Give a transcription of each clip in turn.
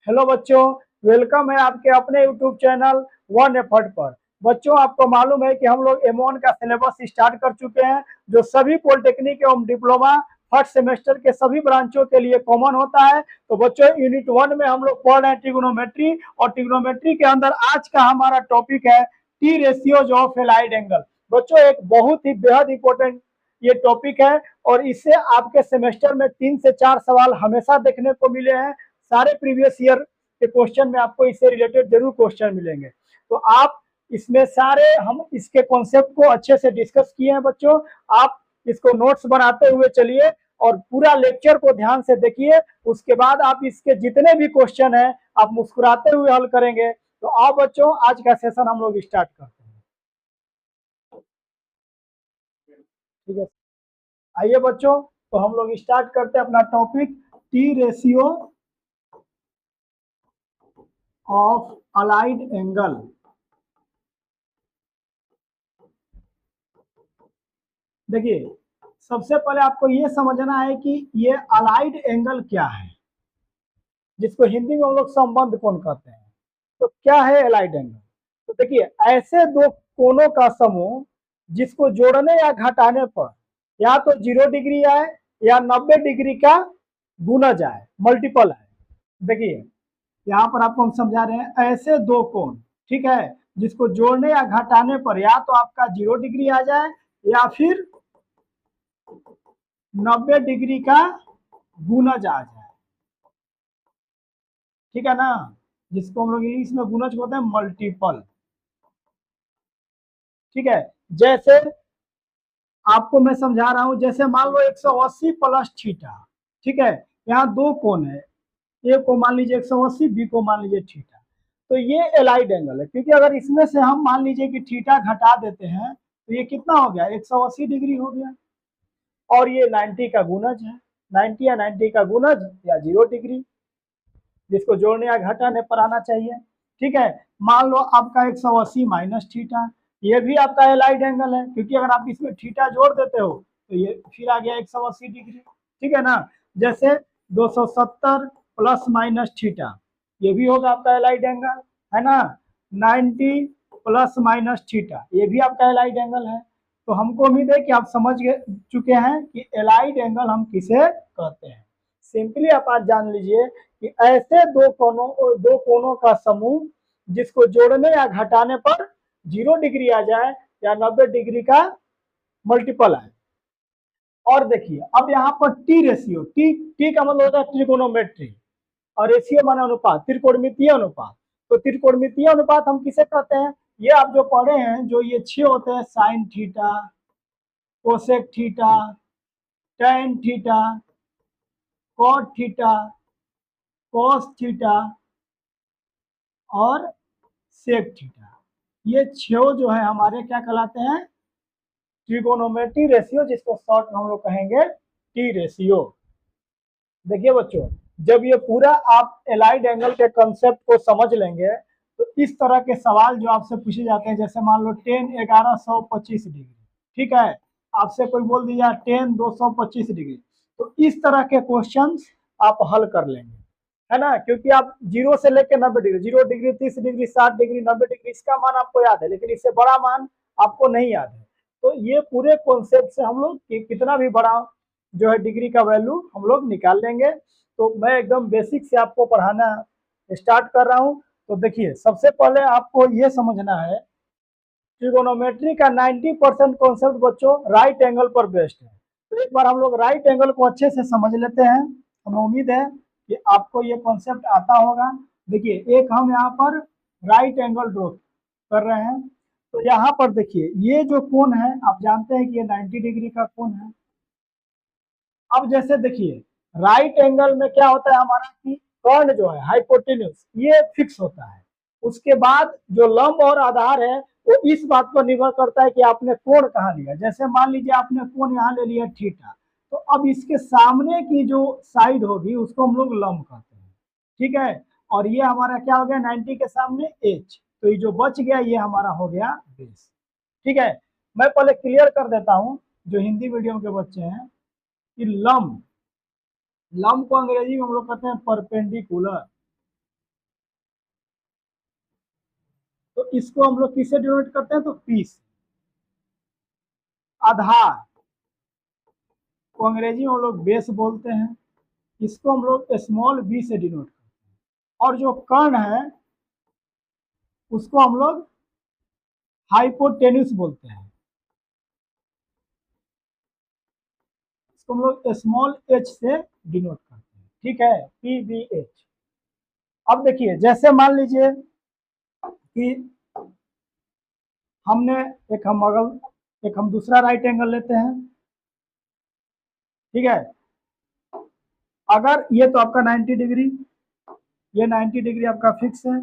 Hello बच्चों, welcome है आपके अपने यूट्यूब चैनल वन एफर्ट पर। बच्चों, आपको मालूम है कि हम लोग M1 का सिलेबस स्टार्ट कर चुके हैं, जो सभी पॉलिटेक्निक एवं डिप्लोमा फर्स्ट सेमेस्टर के सभी ब्रांचों के लिए कॉमन होता है। तो बच्चों, यूनिट 1 में हम लोग पढ़ रहे हैं ट्रिग्नोमेट्री, और ट्रिग्नोमेट्री के अंदर आज का हमारा टॉपिक है T ratios of allied angle. बच्चों, एक बहुत ही बेहद इंपॉर्टेंट ये टॉपिक है, और इससे आपके सेमेस्टर में 3 से 4 सवाल हमेशा देखने को मिले हैं। सारे प्रीवियस ईयर के क्वेश्चन में आपको इससे रिलेटेड जरूर क्वेश्चन मिलेंगे। तो आप इसमें सारे हम इसके कॉन्सेप्ट को अच्छे से डिस्कस किए हैं। बच्चों, आप इसको नोट्स बनाते हुए चलिए और पूरा लेक्चर को ध्यान से देखिए। उसके बाद आप इसके जितने भी क्वेश्चन हैं आप मुस्कुराते हुए हल करेंगे। तो आओ बच्चों, आज का सेशन हम लोग स्टार्ट करते हैं। ठीक है, आइए बच्चों, तो हम लोग स्टार्ट करते हैं अपना topic T ratio of allied angle. देखिए, सबसे पहले आपको ये समझना है कि ये अलाइड एंगल क्या है, जिसको हिंदी में हम लोग संबंध कोण कहते हैं। तो क्या है अलाइड एंगल? तो देखिए, ऐसे दो कोणों का समूह जिसको जोड़ने या घटाने पर या तो 0 डिग्री आए या 90 डिग्री का गुणज आए, मल्टीपल है। देखिए, यहाँ पर आपको हम समझा रहे हैं ऐसे दो कोण, ठीक है, जिसको जोड़ने या घटाने पर या तो आपका 0 डिग्री आ जाए या फिर 90 डिग्री का गुणज आ जाए। ठीक है ना, जिसको हम लोग इंग्लिश में गुणज बोलते हैं मल्टीपल। ठीक है, जैसे आपको मैं समझा रहा हूं, जैसे मान लो 180 प्लस थीटा। ठीक है, यहाँ दो कोण है, ए को मान लीजिए 180, बी को मान लीजिए थीटा। तो ये एलाइड एंगल है, क्योंकि अगर इसमें से हम मान लीजिए कि थीटा घटा देते हैं तो ये कितना हो गया, 180 डिग्री हो गया। और ये 90 का गुणज है, 90 या 90 का गुणज या 0 डिग्री, जिसको जोड़ने या घटाने पर आना चाहिए। ठीक है, मान लो आपका 180 माइनस थीटा, ये भी आपका एलाइड एंगल है, क्योंकि अगर आप इसमें थीटा जोड़ देते हो तो ये फिर आ गया 180 डिग्री। ठीक है ना, जैसे 270 प्लस माइनस थीटा, ये भी होगा आपका एलाइड एंगल, है ना। 90 प्लस माइनस थीटा, ये भी आपका एलाइड एंगल है। तो हमको उम्मीद है कि आप समझ चुके हैं कि एलाइड एंगल हम किसे कहते हैं। सिंपली आप आज जान लीजिए कि ऐसे दो कोणों का समूह जिसको जोड़ने या घटाने पर 0 डिग्री आ जाए या 90 डिग्री का मल्टीपल आए। और देखिए, अब यहाँ पर टी रेशियो, टी का मतलब होता है ट्रिगोनोमेट्री, और रेशियो माने अनुपात, त्रिकोणमितीय अनुपात। तो त्रिकोणमितीय अनुपात हम किसे कहते हैं? ये आप जो पढ़े हैं, जो ये 6 होते हैं, sine theta, cosec theta, tan theta, cot theta, cos theta और सेक थीटा, ये 6 जो है हमारे क्या कहलाते हैं? ट्रिगोनोमेट्री रेशियो, जिसको शॉर्ट में हम लोग कहेंगे टी रेशियो। देखिए बच्चों, जब ये पूरा आप एलाइड एंगल के कंसेप्ट को समझ लेंगे तो इस तरह के सवाल जो आपसे पूछे जाते हैं, जैसे मान लो 10 1125 डिग्री, ठीक है, आपसे कोई बोल दिया 10 225 डिग्री, तो इस तरह के क्वेश्चंस आप हल कर लेंगे, है ना। क्योंकि आप 0 से लेकर 90 degree, 0 degree 30 degree 60 degree 90 degree, इसका मान आपको याद है, लेकिन इससे बड़ा मान आपको नहीं याद है। तो ये पूरे कॉन्सेप्ट से हम लोग कितना भी बड़ा जो है डिग्री का वैल्यू हम लोग निकाल लेंगे। तो मैं एकदम बेसिक से आपको पढ़ाना स्टार्ट कर रहा हूँ। तो देखिए, सबसे पहले आपको ये समझना है, ट्रिगोनोमेट्री का 90% कॉन्सेप्ट बच्चों राइट एंगल पर बेस्ड है। तो एक बार हम लोग राइट एंगल को अच्छे से समझ लेते हैं। हमें उम्मीद है कि आपको ये कॉन्सेप्ट आता होगा। देखिए, एक हम यहाँ पर राइट एंगल ड्रॉ कर रहे हैं। तो यहाँ पर देखिए, ये जो कोण है आप जानते हैं कि ये 90 डिग्री का कोण है। अब जैसे देखिए, राइट एंगल में क्या होता है हमारा कि कर्ण जो है हाइपोटेन्यूज, ये फिक्स होता है। उसके बाद जो लंब और आधार है वो इस बात पर निर्भर करता है कि आपने कोण कहाँ लिया। जैसे मान लीजिए आपने कोण यहाँ ले लिया थीटा, तो अब इसके सामने की जो साइड होगी उसको हम लोग लंब कहते हैं। ठीक है, और ये हमारा क्या हो गया, 90 के सामने एच, तो ये जो बच गया ये हमारा हो गया बेस। ठीक है, मैं पहले क्लियर कर देता हूँ जो हिंदी मीडियम के बच्चे हैं कि लंब, लंब को अंग्रेजी में हम लोग कहते हैं परपेंडिकुलर। तो इसको हम लोग किससे डिनोट करते हैं, तो पी से। आधार को अंग्रेजी में हम लोग बेस बोलते हैं, इसको हम लोग स्मॉल बी से डिनोट करते हैं। और जो कर्ण है उसको हम लोग हाइपोटेन्यूस बोलते हैं, इसको हम लोग स्मॉल एच से डिनोट करते हैं। ठीक है, पी बी एच। अब देखिए, जैसे मान लीजिए कि हमने एक हम दूसरा राइट एंगल लेते हैं। ठीक है, अगर ये तो आपका 90 डिग्री, ये 90 डिग्री आपका फिक्स है।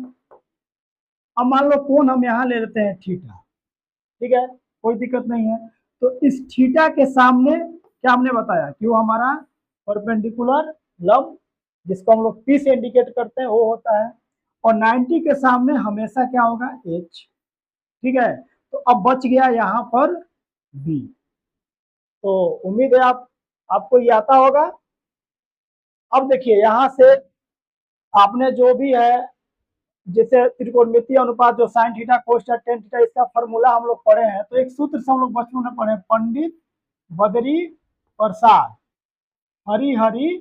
अब मान लो कोण हम यहाँ ले लेते हैं थीटा। ठीक है, कोई दिक्कत नहीं है। तो इस थीटा के सामने क्या हमने बताया कि वो हमारा परपेंडिकुलर लंब, जिसको हम लोग पी से इंडिकेट करते हैं, वो होता है। और 90 के सामने हमेशा क्या होगा, एच। ठीक है, तो अब बच गया यहाँ पर बी। तो उम्मीद है आपको ये आता होगा। अब देखिए, यहाँ से आपने जो भी है, जैसे त्रिकोणमितीय अनुपात जो sine theta cos theta tan theta, इसका फॉर्मूला हम लोग पढ़े हैं। तो एक सूत्र से हम लोग बचपन में पढ़े, पंडित बदरी प्रसाद हरी हरी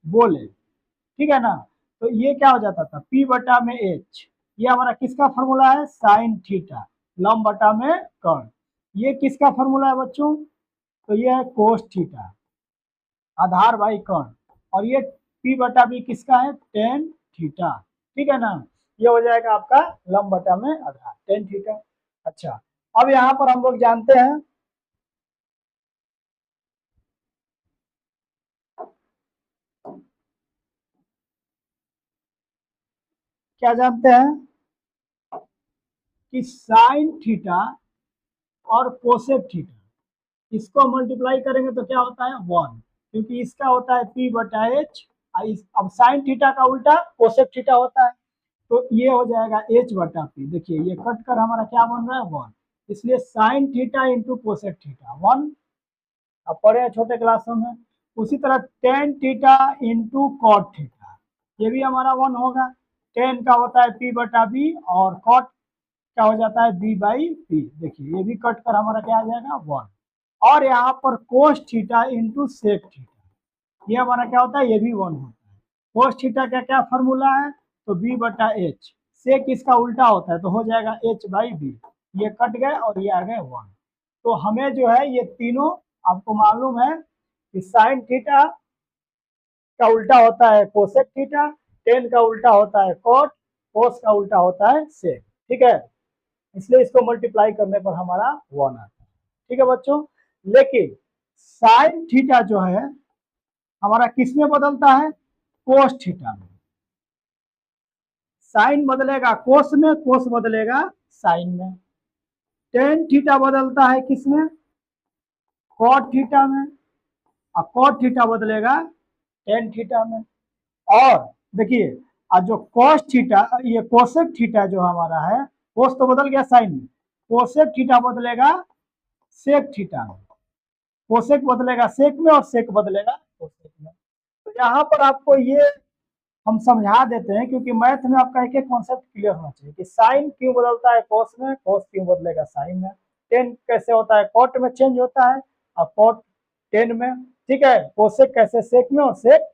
बोले। ठीक है ना, तो ये क्या हो जाता था, पी बटा में एच। ये हमारा किसका फॉर्मूला है, साइन थीटा लंब बटा में कर्ण। ये किसका फॉर्मूला है बच्चों, तो ये है कोस थीटा आधार बाई कर्ण। और ये पी बटा बी किसका है, टेन थीटा। ठीक है ना, ये हो जाएगा आपका लंब बटा में आधार टेन थीटा। अच्छा, अब यहाँ पर हम लोग जानते हैं क्या जानते हैं कि साइन थीटा और कोसेक थीटा, इसको मल्टीप्लाई करेंगे तो क्या होता है, वन। क्योंकि इसका होता है पी बटा एच। अब साइन थीटा का उल्टा कोसेक थीटा होता है, तो ये हो जाएगा एच बटा पी। देखिए, ये कट कर हमारा क्या बन रहा है, वन। इसलिए sine theta into cosec theta one. अब पढ़े हैं छोटे क्लासों में। उसी तरह tan theta into cot theta, ये भी हमारा वन होगा। टेन का होता है पी बटा बी और कॉट क्या हो जाता है, बी बाई पी। देखिए, ये भी कट कर हमारा क्या आ जाएगा, वन। और यहाँ पर cos theta into sec theta, ये हमारा क्या होता है, ये भी वन होता है। कोस थीटा का क्या फॉर्मूला है, तो बी बटा एच। सेक इसका उल्टा होता है, तो हो जाएगा एच बाई बी। ये कट गए और ये आ गए वन। तो हमें जो है ये तीनों, आपको मालूम है कि साइन थीटा का उल्टा होता है कोसेक थीटा, टेन का उल्टा होता है कॉट, कोस का उल्टा होता है सेक। ठीक है, इसलिए इसको मल्टीप्लाई करने पर हमारा वन आता है। ठीक है बच्चों, लेकिन साइन थीटा जो है हमारा किस में बदलता है, कोस थीटा में। साइन बदलेगा कोस में, कोस बदलेगा साइन में। टेन थीटा बदलता है किसमें, कॉट थीटा में। और कॉट थीटा बदलेगा टेन थीटा में। और देखिए, जो कॉस थीटा, ये कोसेक थीटा जो हमारा है, कोस तो बदल गया साइन में, कोसेक थीटा बदलेगा सेक थीटा में। कोसेक बदलेगा सेक में और सेक बदलेगा कोसेक में। तो यहाँ पर आपको ये हम समझा देते हैं, क्योंकि मैथ में आपका एक एक कॉन्सेप्ट क्लियर होना चाहिए कि साइन क्यों बदलता है कोस में, कोस क्यों बदलेगा साइन में, टेन कैसे होता है कॉट में चेंज होता है और कॉट टेन में। ठीक है, कोसेक कैसे सेक में और सेक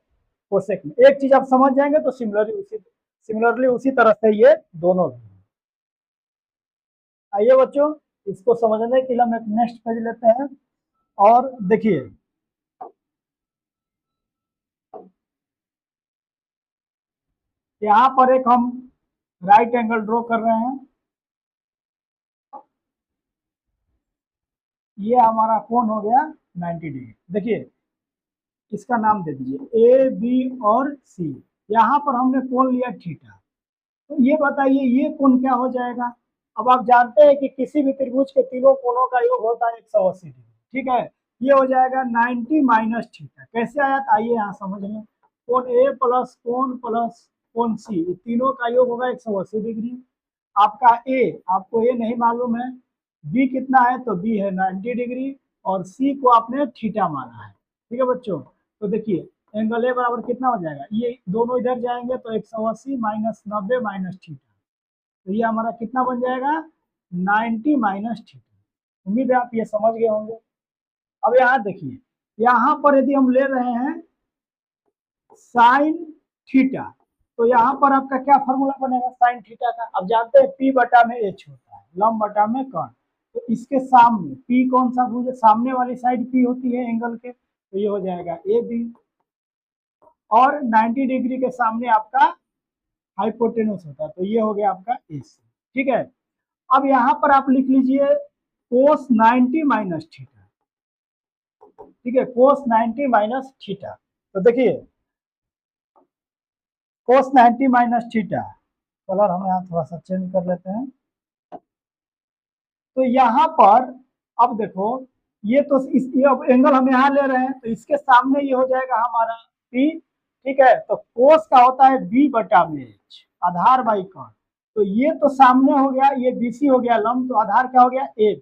कोसेक में। एक चीज आप समझ जाएंगे तो सिमिलरली उसी तरह से ये दोनों भी। आइए बच्चों, इसको समझने के लिए हम एक नेक्स्ट पेज लेते हैं। और देखिए, यहाँ पर एक हम राइट एंगल ड्रॉ कर रहे हैं। ये हमारा कोण हो गया 90 डिग्री। देखिए, इसका नाम दे दीजिए ए बी और सी। यहाँ पर हमने कोण लिया थीटा। तो ये बताइए ये कोण क्या हो जाएगा। अब आप जानते हैं कि किसी भी त्रिभुज के तीनों कोणों का योग होता है 180 डिग्री। ठीक है, ये हो जाएगा 90 माइनस थीटा। कैसे आया, आइए यहाँ समझ लें। कोण ए प्लस कोण सी, ये तीनों का योग होगा 180 डिग्री। आपका ए, आपको ए नहीं मालूम है, बी कितना है, तो बी है 90 डिग्री और सी को आपने थीटा माना है। ठीक है बच्चों, तो देखिए एंगल ए बराबर कितना हो जाएगा, ये दोनों इधर जाएंगे तो 180 माइनस 90 माइनस थीटा। तो ये हमारा कितना बन जाएगा 90 माइनस थीटा। उम्मीद है आप ये समझ गए होंगे। अब यहाँ देखिए, यहाँ पर यदि हम ले रहे हैं साइन थीटा, तो यहाँ पर आपका क्या फॉर्मूला बनेगा साइन थीटा का? अब जानते हैं पी बटा में एच होता है, लंब बटा में कर्ण। तो इसके सामने पी कौन सा भुज, सामने वाली साइड पी होती है एंगल के, तो ये हो जाएगा ए बी। और 90 डिग्री के सामने आपका हाइपोटेनस होता है, तो ये हो गया आपका ए सी। ठीक है, अब यहाँ पर आप लिख लीजिए कोस 90 माइनस थीटा। ठीक है, कोस 90 माइनस थीटा। तो देखिए कोस 90 माइनस थीटा, कलर हम यहाँ थोड़ा सा चेंज कर लेते हैं। तो यहाँ पर अब देखो, ये तो ये अब एंगल हम यहाँ ले रहे हैं, तो इसके सामने ये हो जाएगा हमारा पी। ठीक है, तो कोस का होता है बी बटा में एच, आधार बाई कर्ण। तो ये तो सामने हो गया, ये बीसी हो गया लंब, तो आधार क्या हो गया ए बी।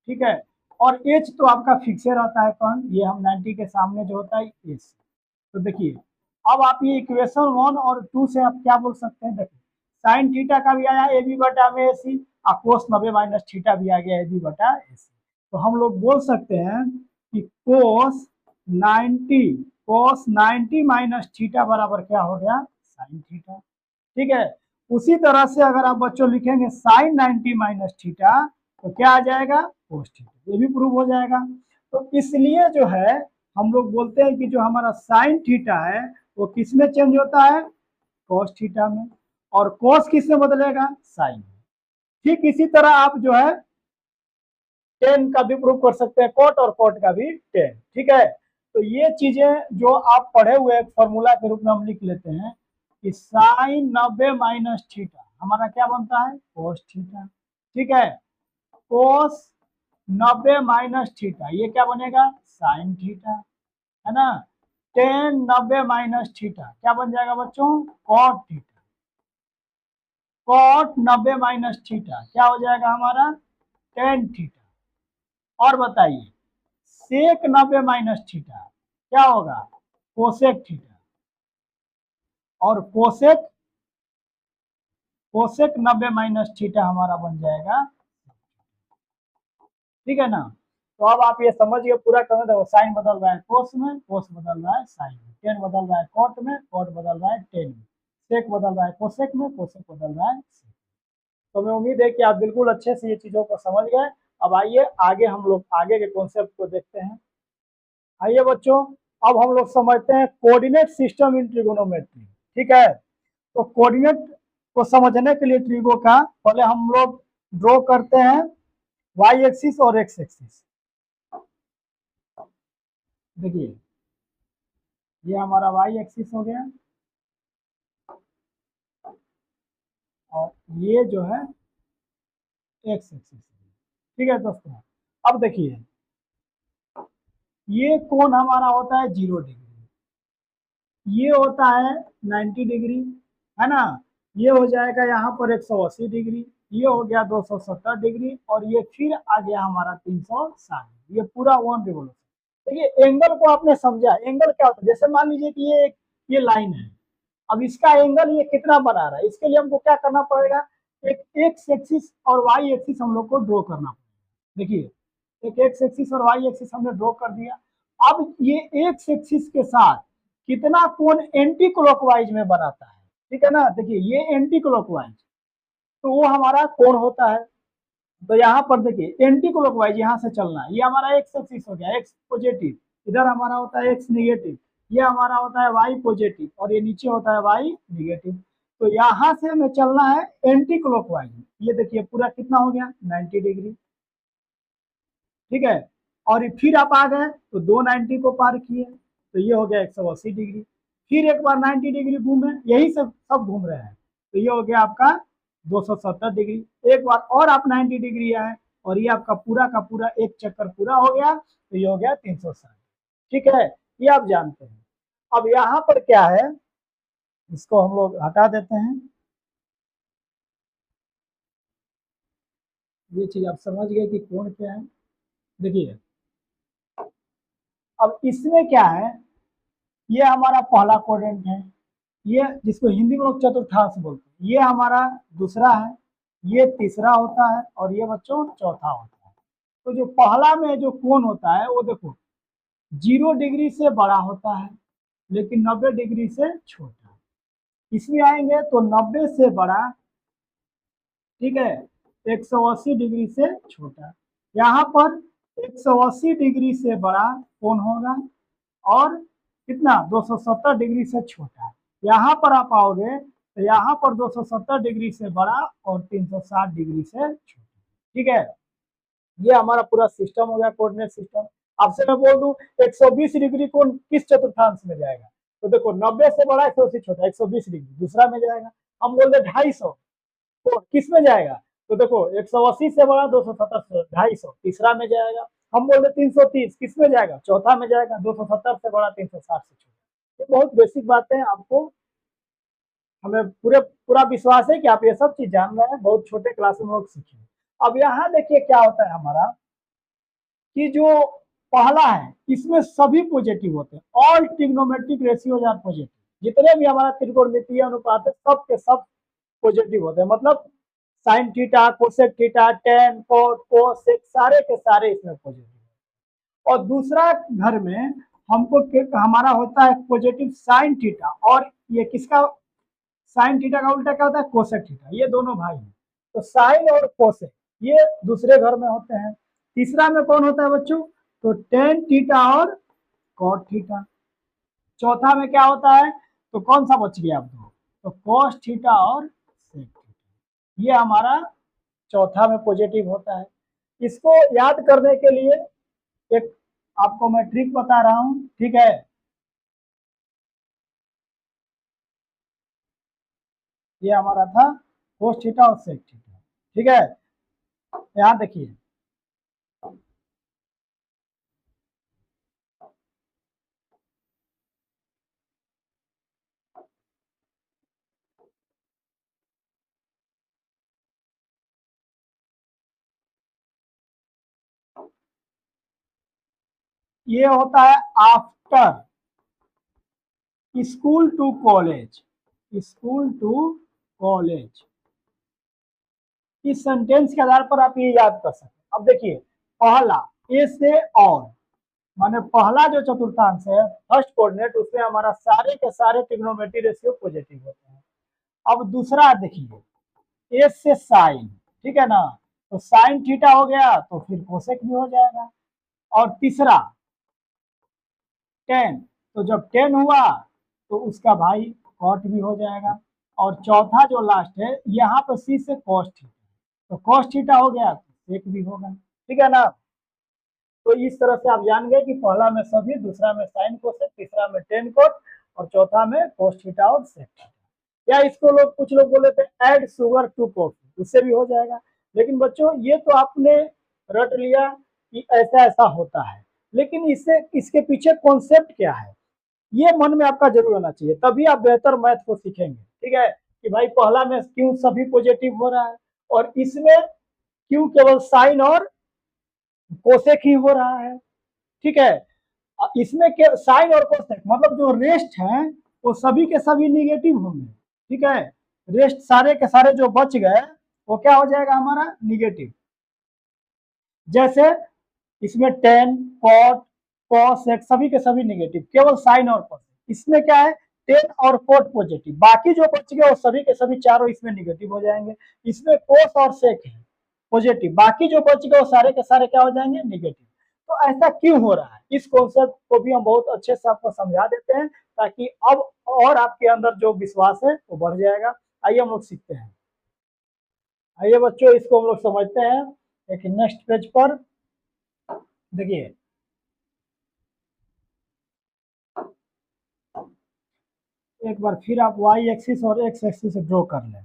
ठीक है, और एच तो आपका फिक्से रहता है कर्ण, ये हम 90 के सामने जो होता है ए सी। तो देखिए अब आप ये इक्वेशन 1 और 2 से आप क्या बोल सकते हैं, देखिए साइन थीटा का भी आया ए बी बटा में ए सी, और कोस 90 माइनस थीटा भी आ गया ए बी बटा ए सी। तो हम लोग बोल सकते हैं कि कोस 90 माइनस थीटा बराबर क्या हो गया साइन थीटा। ठीक है, उसी तरह से अगर आप बच्चों लिखेंगे साइन 90 माइनस थीटा, तो क्या आ जाएगा कोस थीटा, ये भी प्रूव हो जाएगा। तो इसलिए जो है हम लोग बोलते हैं कि जो हमारा साइन थीटा है वो किस में चेंज होता है कोस थीटा में, और कोस किस में बदलेगा साइन में। ठीक इसी तरह आप जो है टेन का भी प्रूव कर सकते हैं, कोट और कोट का भी टेन। ठीक है, तो ये चीजें जो आप पढ़े हुए फॉर्मूला के रूप में हम लिख लेते हैं कि साइन 90 माइनस थीटा हमारा क्या बनता है कोस थीटा। ठीक है, कोस 90 माइनस थीटा ये क्या बनेगा साइन थीटा, है ना। टेन 90 माइनस थीटा क्या बन जाएगा बच्चों cot theta. Cot 90 minus theta क्या हो जाएगा हमारा टेन थीटा। और बताइए सेक 90 माइनस थीटा क्या होगा कोसेक थीटा। और कोसेक कोसेक 90 माइनस थीटा हमारा बन जाएगा। ठीक है ना। तो अब आप ये समझिए पूरा करने दो, साइन बदल रहा है कोस में, कोस बदल रहा है साइन में, टेन बदल रहा है कॉट में, कॉट बदल रहा है टेन में, सेक बदल रहा है कोसेक में, कोसेक बदल रहा है सेक। तो मैं उम्मीद है कि आप बिल्कुल अच्छे से ये चीजों को समझ गए। अब आइए आगे हम लोग आगे के कॉन्सेप्ट को देखते हैं। आइए बच्चों, अब हम लोग समझते हैं कोऑर्डिनेट सिस्टम इन ट्रिगोनोमेट्री। ठीक है, तो कोऑर्डिनेट को समझने के लिए ट्रिगो का पहले हम लोग ड्रॉ करते हैं वाई एक्सिस और एक्स एक्सिस। देखिए ये हमारा वाई एक्सिस हो गया और ये जो है एक्स एक्सिस। ठीक है दोस्तों, अब देखिए ये कोण हमारा होता है 0 डिग्री, ये होता है 90 डिग्री, है ना। ये हो जाएगा यहाँ पर 180 डिग्री, ये हो गया 270 डिग्री, और ये फिर आ गया हमारा 360। ये पूरा 1 रिवोल्यूशन। देखिए एंगल को आपने समझा, एंगल क्या होता है, जैसे मान लीजिए कि ये लाइन है, अब इसका एंगल ये कितना बना रहा है, इसके लिए हमको क्या करना पड़ेगा, एक एक्स एक्सिस और वाई एक्सिस हम लोग को ड्रॉ करना पड़ेगा। देखिए एक एक्स एक्सिस और वाई एक्सिस हमने ड्रॉ कर दिया। अब ये एक्स एक्सिस के साथ कितना कोण एंटी क्लॉकवाइज में बनाता है, ठीक है ना। देखिए ये एंटी क्लॉकवाइज, तो वो हमारा कोण होता है। तो यहाँ पर देखिए एंटी क्लॉकवाइज यहाँ से चलना है, ये हमारा एक्स एक्सिस हो गया, एक्स पॉजिटिव, इधर हमारा होता है एक्स निगेटिव, ये हमारा होता है वाई पॉजिटिव, और ये नीचे होता है वाई निगेटिव। तो यहाँ से हमें चलना है एंटी क्लॉकवाइज। ये देखिए पूरा कितना हो गया 90 डिग्री। ठीक है, और फिर आप आ गए तो दो 90 को पार किए, तो ये हो गया 180 डिग्री। फिर एक बार 90 डिग्री घूमे, यही सब घूम रहे हैं, तो ये हो गया आपका 270 डिग्री। एक बार और आप 90 डिग्री आए, और ये आपका पूरा का पूरा एक चक्कर पूरा हो गया, तो ये हो गया 360। ठीक है, ये आप जानते हैं। अब यहाँ पर क्या है, इसको हम लोग हटा देते हैं। ये चीज आप समझ गए कि कोण क्या है। देखिए अब इसमें क्या है, ये हमारा पहला क्वाड्रेंट है, ये जिसको हिंदी में लोग चतुर्थांश बोलते हैं, ये हमारा दूसरा है, ये तीसरा होता है और ये बच्चों चौथा होता है। तो जो पहला में जो कोण होता है वो देखो 0 डिग्री से बड़ा होता है लेकिन 90 डिग्री से छोटा। इसमें आएंगे तो 90 से बड़ा, ठीक है, 180 डिग्री से छोटा। यहाँ पर 180 डिग्री से बड़ा कोण होगा और कितना 270 डिग्री से छोटा। यहाँ पर आप आओगे तो यहाँ पर 270 डिग्री से बड़ा और 360 डिग्री से छोटा। ठीक है, ये हमारा पूरा सिस्टम हो गया, कोऑर्डिनेट सिस्टम। आपसे मैं बोल दूं 120 डिग्री कोण किस चतुर्थांश में जाएगा, तो देखो 90 से बड़ा 180 छोटा 120 डिग्री दूसरा में जाएगा। हम बोल दे 250 तो किस में जाएगा, तो देखो 180 से बड़ा 270 से 250 तीसरा में जाएगा। हम बोल दे 330 किस में जाएगा, चौथा में जाएगा। 270 से बड़ा 360 से छोटा। ये बहुत बेसिक बातें हैं, आपको हमें पूरा विश्वास है कि आप ये सब चीज जान रहे हैं, बहुत छोटे क्लास में लोग सीखे। अब यहाँ देखिए क्या होता है हमारा कि जो पहला है इसमें सभी पॉजिटिव होते हैं, all trigonometric ratios are positive. जितने भी हमारा त्रिकोणमितीय अनुपात है सब के सब पॉजिटिव होते हैं, मतलब sine theta, cosec theta, tan, cot, cosec सारे के सारे इसमें पॉजिटिव। और दूसरा घर में हमको हमारा होता है पॉजिटिव साइन थीटा, और ये किसका साइन थीटा का उल्टा क्या होता है, कोसेक थीटा। ये दोनों भाई हैं, तो साइन और कोसेक ये दूसरे घर में होते हैं। तीसरा में कौन होता है बच्चों, तो टेन थीटा और कॉट थीटा। चौथा में क्या होता है, तो कौन सा बच गया आप दो, तो कॉस थीटा और सेक थीटा। ये हमारा चौथा में पॉजिटिव होता है। इसको याद करने के लिए एक आपको मैं ट्रिक बता रहा हूं, ठीक है। ये हमारा था कोस थीटा और सेक थीटा, ठीक है। यहां देखिए ये होता है after school to college, school to college. इस सेंटेंस के आधार पर आप ये याद कर सकते हैं। अब देखिए पहला ए से और माने पहला जो चतुर्थांश है फर्स्ट कोऑर्डिनेट, उसमें हमारा सारे के सारे ट्रिग्नोमेट्री रेशियो पॉजिटिव होते हैं। अब दूसरा देखिए ए से साइन, ठीक है ना, तो साइन थीटा हो गया तो फिर कोसेक भी हो जाएगा। और तीसरा टेन, तो जब टेन हुआ तो उसका भाई कॉट भी हो जाएगा। और चौथा जो लास्ट है यहाँ पर सी से कॉस थीटा, तो कॉस थीटा हो गया तो सेक भी होगा, ठीक है ना। तो इस तरह से आप जान गए कि पहला में सभी, दूसरा में साइन कोसेक, तीसरा में टेन कोट और चौथा में कॉस थीटा और सेक थीटा। या इसको लोग कुछ लोग बोले थे ऐड शुगर टू कॉफी, उससे भी हो जाएगा। लेकिन बच्चों ये तो आपने रट लिया कि ऐसा ऐसा होता है, लेकिन इससे इसके पीछे कॉन्सेप्ट क्या है ये मन में आपका जरूर आना चाहिए, तभी आप बेहतर मैथ को सीखेंगे। ठीक है, कि भाई पहला में क्यों सभी पॉजिटिव हो रहा है और इसमें क्यों केवल साइन और कोसेक ही हो रहा है। ठीक है, इसमें के साइन और कोसेक मतलब जो रेस्ट है वो सभी के सभी निगेटिव होंगे। ठीक है, रेस्ट सारे के सारे जो बच गए वो क्या हो जाएगा हमारा निगेटिव। जैसे इसमें टेन, कॉट, कॉसेक सभी के सभी निगेटिव, केवल साइन और कोसेक। इसमें क्या है टेन और कोट पॉजिटिव, बाकी जो बच गए वो सभी के सभी चारों इसमें निगेटिव हो जाएंगे। इसमें कोस और सेक है पॉजिटिव, बाकी जो बच गए वो सारे के सारे क्या हो जाएंगे निगेटिव। तो ऐसा क्यों हो रहा है इस कॉन्सेप्ट को भी हम बहुत अच्छे से आपको समझा देते हैं, ताकि अब और आपके अंदर जो विश्वास है वो बढ़ जाएगा। आइए हम लोग सीखते हैं। आइए बच्चों इसको हम लोग समझते हैं एक नेक्स्ट पेज पर। देखिए एक बार फिर आप वाई एक्सिस और एक्स एक्सिस ड्रॉ कर लें।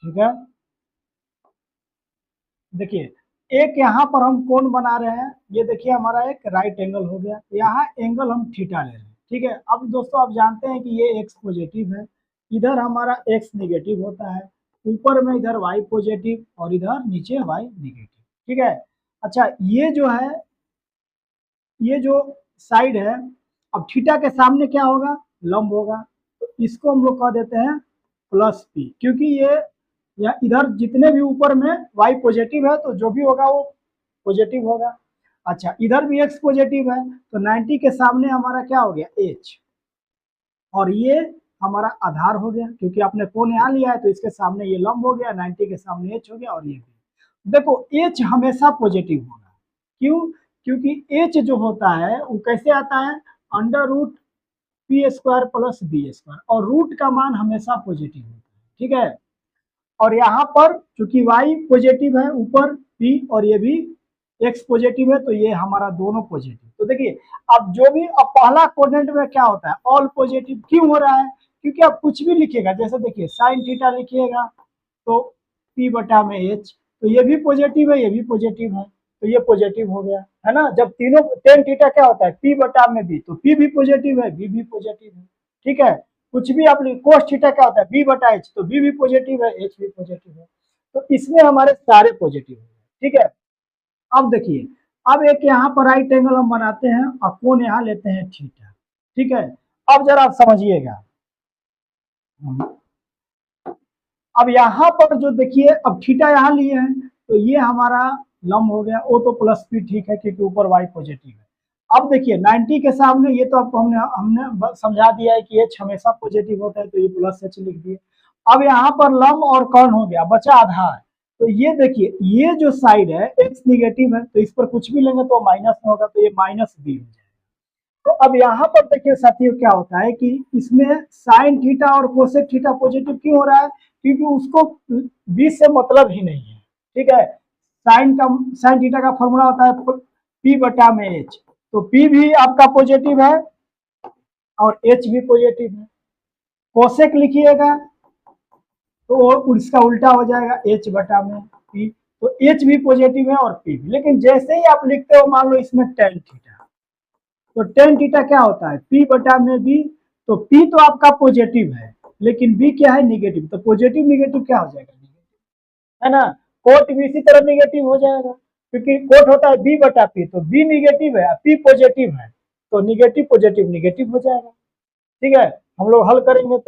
ठीक है, देखिए एक यहाँ पर हम कोण बना रहे हैं, ये देखिए हमारा एक राइट एंगल हो गया, यहाँ एंगल हम थीटा ले रहे हैं। ठीक है, अब दोस्तों आप जानते हैं कि ये एक्स पॉजिटिव है, इधर हमारा एक्स निगेटिव होता है, ऊपर में इधर वाई पॉजिटिव और इधर नीचे वाई निगेटिव। ठीक है, अच्छा ये जो है ये जो साइड है, अब थीटा के सामने क्या होगा, लंब होगा, तो इसको हम लोग कह देते हैं प्लस पी, क्योंकि ये या इधर जितने भी ऊपर में y पॉजिटिव है तो जो भी होगा वो पॉजिटिव होगा। अच्छा, इधर भी x पॉजिटिव है तो 90 के सामने हमारा क्या हो गया, h, और ये हमारा आधार हो गया, क्योंकि आपने कोण यहाँ लिया है तो इसके सामने ये लंब हो गया, 90 के सामने h हो गया, और ये भी। देखो h हमेशा पॉजिटिव होगा, क्यों, क्योंकि h जो होता है वो कैसे आता है, under root P square plus B square, और रूट का मान हमेशा पॉजिटिव होता है, ठीक है। और यहाँ पर चूंकि y पॉजिटिव है ऊपर p, और ये भी x पॉजिटिव है, तो ये हमारा दोनों पॉजिटिव। तो देखिए अब जो भी, अब पहला कोऑर्डिनेट में क्या होता है, ऑल पॉजिटिव क्यों हो रहा है, क्योंकि आप कुछ भी लिखिएगा, जैसे देखिए साइन थीटा लिखिएगा तो p बटा में h, तो ये भी पॉजिटिव है, ये भी पॉजिटिव है, तो ये पॉजिटिव हो गया, है ना। जब तीनों टेन थीटा क्या होता है, p बटा में b, तो p भी पॉजिटिव है, b भी पॉजिटिव है, ठीक है। कुछ भी आप कोस थीटा क्या होता है, b बटा h, तो b भी पॉजिटिव है, h भी पॉजिटिव है, तो इसमें हमारे सारे पॉजिटिव है, ठीक है। अब देखिए, अब एक यहाँ पर राइट एंगल हम बनाते हैं और कोण यहाँ लेते हैं थीटा, ठीक है। अब जरा आप समझिएगा, अब यहाँ पर जो देखिए, अब थीटा यहाँ लिए हैं तो ये हमारा लंब हो गया, वो तो प्लस पी ठीक है क्योंकि ऊपर y पॉजिटिव है। अब देखिए 90 के सामने ये तो आपको हमने हमने समझा दिया है कि h हमेशा पॉजिटिव होता है, तो ये प्लस h लिख दिए। अब यहाँ पर लंब और कर्ण हो गया, बचा आधार, तो ये देखिए ये जो साइड है x निगेटिव है, तो इस पर कुछ भी लेंगे तो माइनस में होगा, तो ये माइनस बी हो जाएगा। तो अब यहाँ पर देखिए साथियों क्या होता है कि इसमें साइन थीटा और कोसेक थीटा पॉजिटिव क्यों हो रहा है, क्योंकि उसको बी से मतलब ही नहीं है, ठीक है। साइन थीटा का फॉर्मूला होता है पी बटा में एच, तो पी भी आपका पॉजिटिव है और एच भी पॉजिटिव है। कोसेक लिखिएगा तो इसका उल्टा हो जाएगा, एच बटा में पी, तो एच भी पॉजिटिव है और पी भी। लेकिन जैसे ही आप लिखते हो, मान लो इसमें टेन थीटा, तो टेन थीटा क्या होता है, पी बटा में बी, तो पी तो आपका पॉजिटिव है लेकिन बी क्या है, निगेटिव, तो पॉजिटिव निगेटिव क्या हो जाएगा, है ना। कोट भी इसी तरह निगेटिव हो जाएगा, क्योंकि कोट होता है बी बटा पी, तो बी निगेटिव है, पी पॉजिटिव है, तो निगेटिव पॉजिटिव निगेटिव हो जाएगा, ठीक है। हम लोग हल करेंगे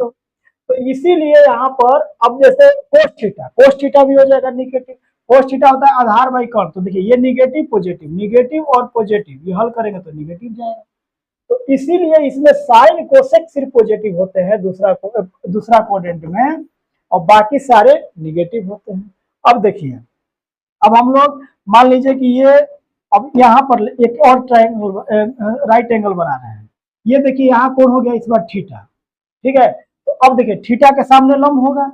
तो इसीलिए यहाँ पर अब जैसे कोस थीटा भी हो जाएगा निगेटिव, कोस थीटा होता है आधार बाई कर्ण, तो देखिए ये निगेटिव और पॉजिटिव, ये हल करेंगे तो निगेटिव जाएगा। तो इसीलिए इसमें साइन कोसेक सिर्फ पॉजिटिव होते हैं दूसरा कोऑर्डिनेट में, और बाकी सारे निगेटिव होते हैं। अब देखिए, अब हम लोग मान लीजिए कि ये, अब यहाँ पर एक और ट्रायंगल राइट एंगल बना रहे हैं, ये देखिए यहाँ कौन हो गया इस बार थीटा, ठीक है। तो अब देखिए थीटा के सामने लंब होगा,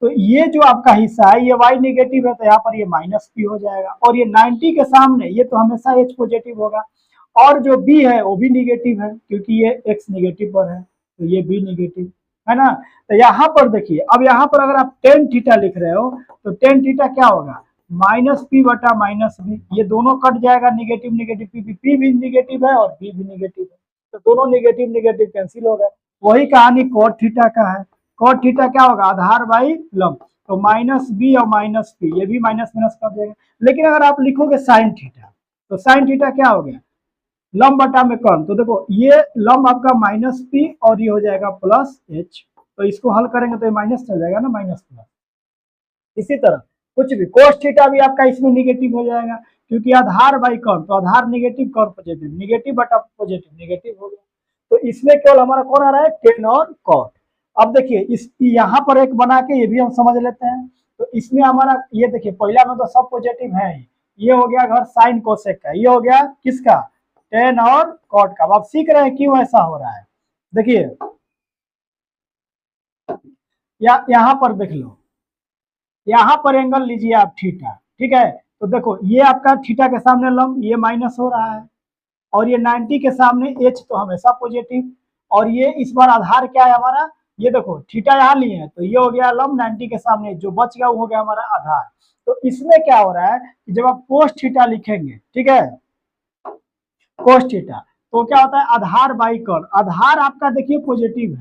तो ये जो आपका हिस्सा है ये y निगेटिव है, तो यहाँ पर ये माइनस पी हो जाएगा, और ये 90 के सामने ये तो हमेशा h पॉजिटिव होगा, और जो b है वो भी निगेटिव है क्योंकि ये x निगेटिव पर है, तो ये b निगेटिव है ना। तो यहाँ पर देखिए, अब यहाँ पर अगर आप टेन थीटा लिख रहे हो तो टेन थीटा क्या होगा, माइनस पी बटा माइनस बी, ये दोनों कट जाएगा, निगेटिव निगेटिव, क्योंकि पी भी निगेटिव है और बी भी निगेटिव है, तो दोनों निगेटिव निगेटिव कैंसिल हो गए। वही कहानी कॉट थीटा का है, कॉट थीटा क्या होगा, आधार बाई लंब, तो माइनस बी और माइनस पी, ये भी माइनस माइनस कर देगा। लेकिन अगर आप लिखोगे साइन थीटा, तो साइन थीटा क्या हो गया, लंब बटा में कर्ण, तो देखो ये लंब आपका माइनस पी और ये हो जाएगा प्लस एच, तो इसको हल करेंगे तो ये माइनस चल जाएगा ना, माइनस प्लस। इसी तरह कुछ भी कोस थीटा भी आपका इसमें निगेटिव हो जाएगा, क्योंकि आधार बाई कर्ण, तो आधार निगेटिव कर्ण पॉजिटिव, निगेटिव बटा पॉजिटिव निगेटिव हो गया। तो इसमें केवल हमारा कौन आ रहा है, टेन और कॉट। अब देखिए इस यहाँ पर एक बना के ये भी हम समझ लेते हैं, तो इसमें हमारा ये देखिए पहला में तो सब पॉजिटिव है ही, ये हो गया घर साइन कोसेक का, ये हो गया किसका, टेन और कॉट का। अब आप सीख रहे हैं क्यों ऐसा हो रहा है, देखिए यहाँ पर देख लो, यहाँ पर एंगल लीजिए आप थीटा, ठीक है। तो देखो ये आपका थीटा के सामने लंब, ये माइनस हो रहा है, और ये 90 के सामने एच तो हमेशा पॉजिटिव, और ये इस बार आधार क्या है हमारा, ये देखो थीटा यहाँ लिए हैं तो ये हो गया लंब, 90 के सामने जो बच गया वो हो गया हमारा आधार। तो इसमें क्या हो रहा है कि जब आप कोस थीटा लिखेंगे, ठीक है, कोस थीटा, तो क्या होता है, आधार बाई कर्ण, आधार आपका देखिए पॉजिटिव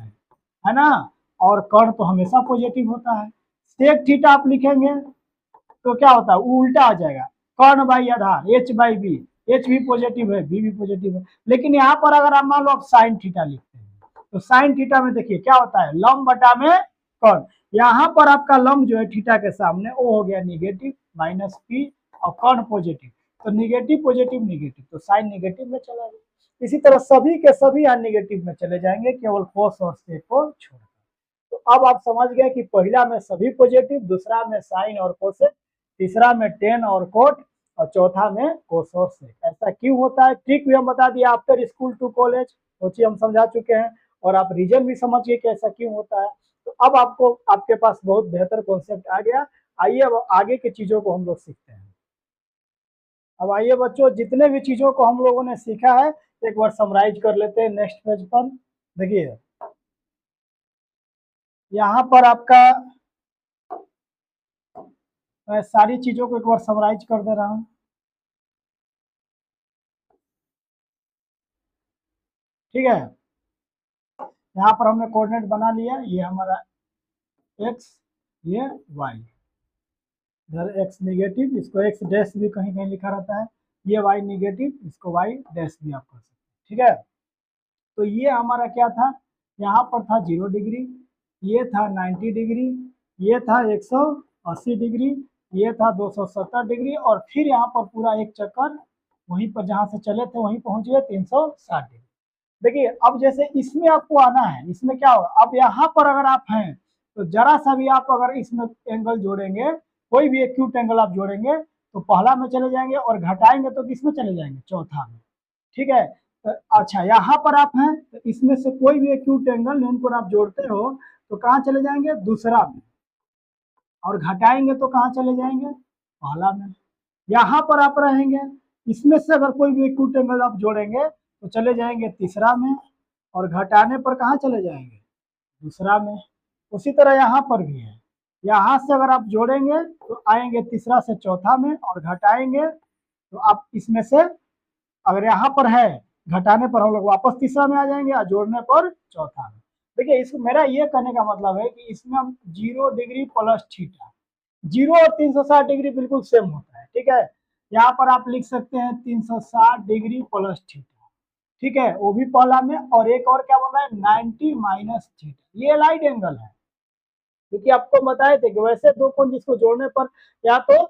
है ना, और कर्ण तो हमेशा पॉजिटिव होता है। सेक थीटा आप लिखेंगे तो क्या होता है, उल्टा आ जाएगा, कर्ण बाई आधार, एच बाई बी, एच भी पॉजिटिव है, बी भी पॉजिटिव है, लेकिन यहाँ पर अगर आप मान लो आप साइन थीटा लिखते हैं तो साइन थीटा में देखिए क्या होता है, लंब बटा में कौन, यहाँ पर आपका लंब जो है थीटा के सामने वो हो गया निगेटिव माइनस पी और कौन पॉजिटिव, तो निगेटिव पॉजिटिव निगेटिव, तो साइन निगेटिव में चला गया। इसी तरह सभी के सभी यहाँ निगेटिव में चले जाएंगे केवल कोस और सेक को छोड़कर। तो अब आप समझ गए कि पहला में सभी पॉजिटिव, दूसरा में साइन और कोसेक, तीसरा में टेन और कोट और चौथा में कोस और सेक। ऐसा क्यों होता है ट्रिक भी हम बता दिया, आफ्टर स्कूल टू कॉलेज वो चीज हम समझा चुके हैं और आप रीजन भी समझ गए कि ऐसा क्यों होता है। तो अब आपको आपके पास बहुत बेहतर कॉन्सेप्ट आ गया। आइए अब आगे की चीजों को हम लोग सीखते हैं। अब आइए बच्चों, जितने भी चीजों को हम लोगों ने सीखा है एक बार समराइज कर लेते हैं नेक्स्ट पेज पर। देखिए यहाँ पर आपका मैं सारी चीजों को एक बार समराइज कर दे रहा हूँ। ठीक है, यहाँ पर हमने कोऑर्डिनेट बना लिया, ये हमारा x, ये y, इधर x नेगेटिव, इसको x डैश भी कहीं कहीं लिखा रहता है, ये y नेगेटिव, इसको y डैश भी आप कर सकते हैं। ठीक है, तो ये हमारा क्या था, यहाँ पर था 0 डिग्री, ये था 90 डिग्री, ये था 180 डिग्री, ये था 270 डिग्री और फिर यहाँ पर पूरा एक चक्कर वहीं पर जहाँ से चले थे वहीं पहुंच गए 360 डिग्री। देखिए अब जैसे इसमें आपको आना है, इसमें क्या होगा, अब यहाँ पर अगर आप हैं तो जरा सा भी आप अगर इसमें एंगल जोड़ेंगे, कोई भी एक्यूट एंगल आप जोड़ेंगे तो पहला में चले जाएंगे और घटाएंगे तो किसमें चले जाएंगे, चौथा में। ठीक है, तो अच्छा यहाँ पर आप हैं तो इसमें से कोई भी एक्यूट एंगल न्यूनकोण आप जोड़ते हो तो कहाँ चले जाएंगे, दूसरा में, और घटाएंगे तो कहाँ चले जाएंगे, पहला में। यहाँ पर आप रहेंगे, इसमें से अगर कोई भी एक्यूट एंगल आप जोड़ेंगे तो चले जाएंगे तीसरा में और घटाने पर कहाँ चले जाएंगे, दूसरा में। उसी तरह यहाँ पर भी है, यहाँ से अगर आप जोड़ेंगे तो आएंगे तीसरा से चौथा में और घटाएंगे तो आप इसमें से अगर यहाँ पर है घटाने पर हम लोग वापस तीसरा में आ जाएंगे और जोड़ने पर चौथा में। देखिए इस मेरा ये कहने का मतलब है कि इसमें हम 0 डिग्री प्लस थीटा, 0 और 360 डिग्री बिल्कुल सेम होता है। ठीक है, यहाँ पर आप लिख सकते हैं 360 डिग्री प्लस थीटा। ठीक है, वो भी पहला में, और एक और क्या बोल रहा है 90 माइनस थीटा, ये लाइट एंगल है, क्योंकि आपको बताए थे कि वैसे दो कोण जिसको जोड़ने पर या तो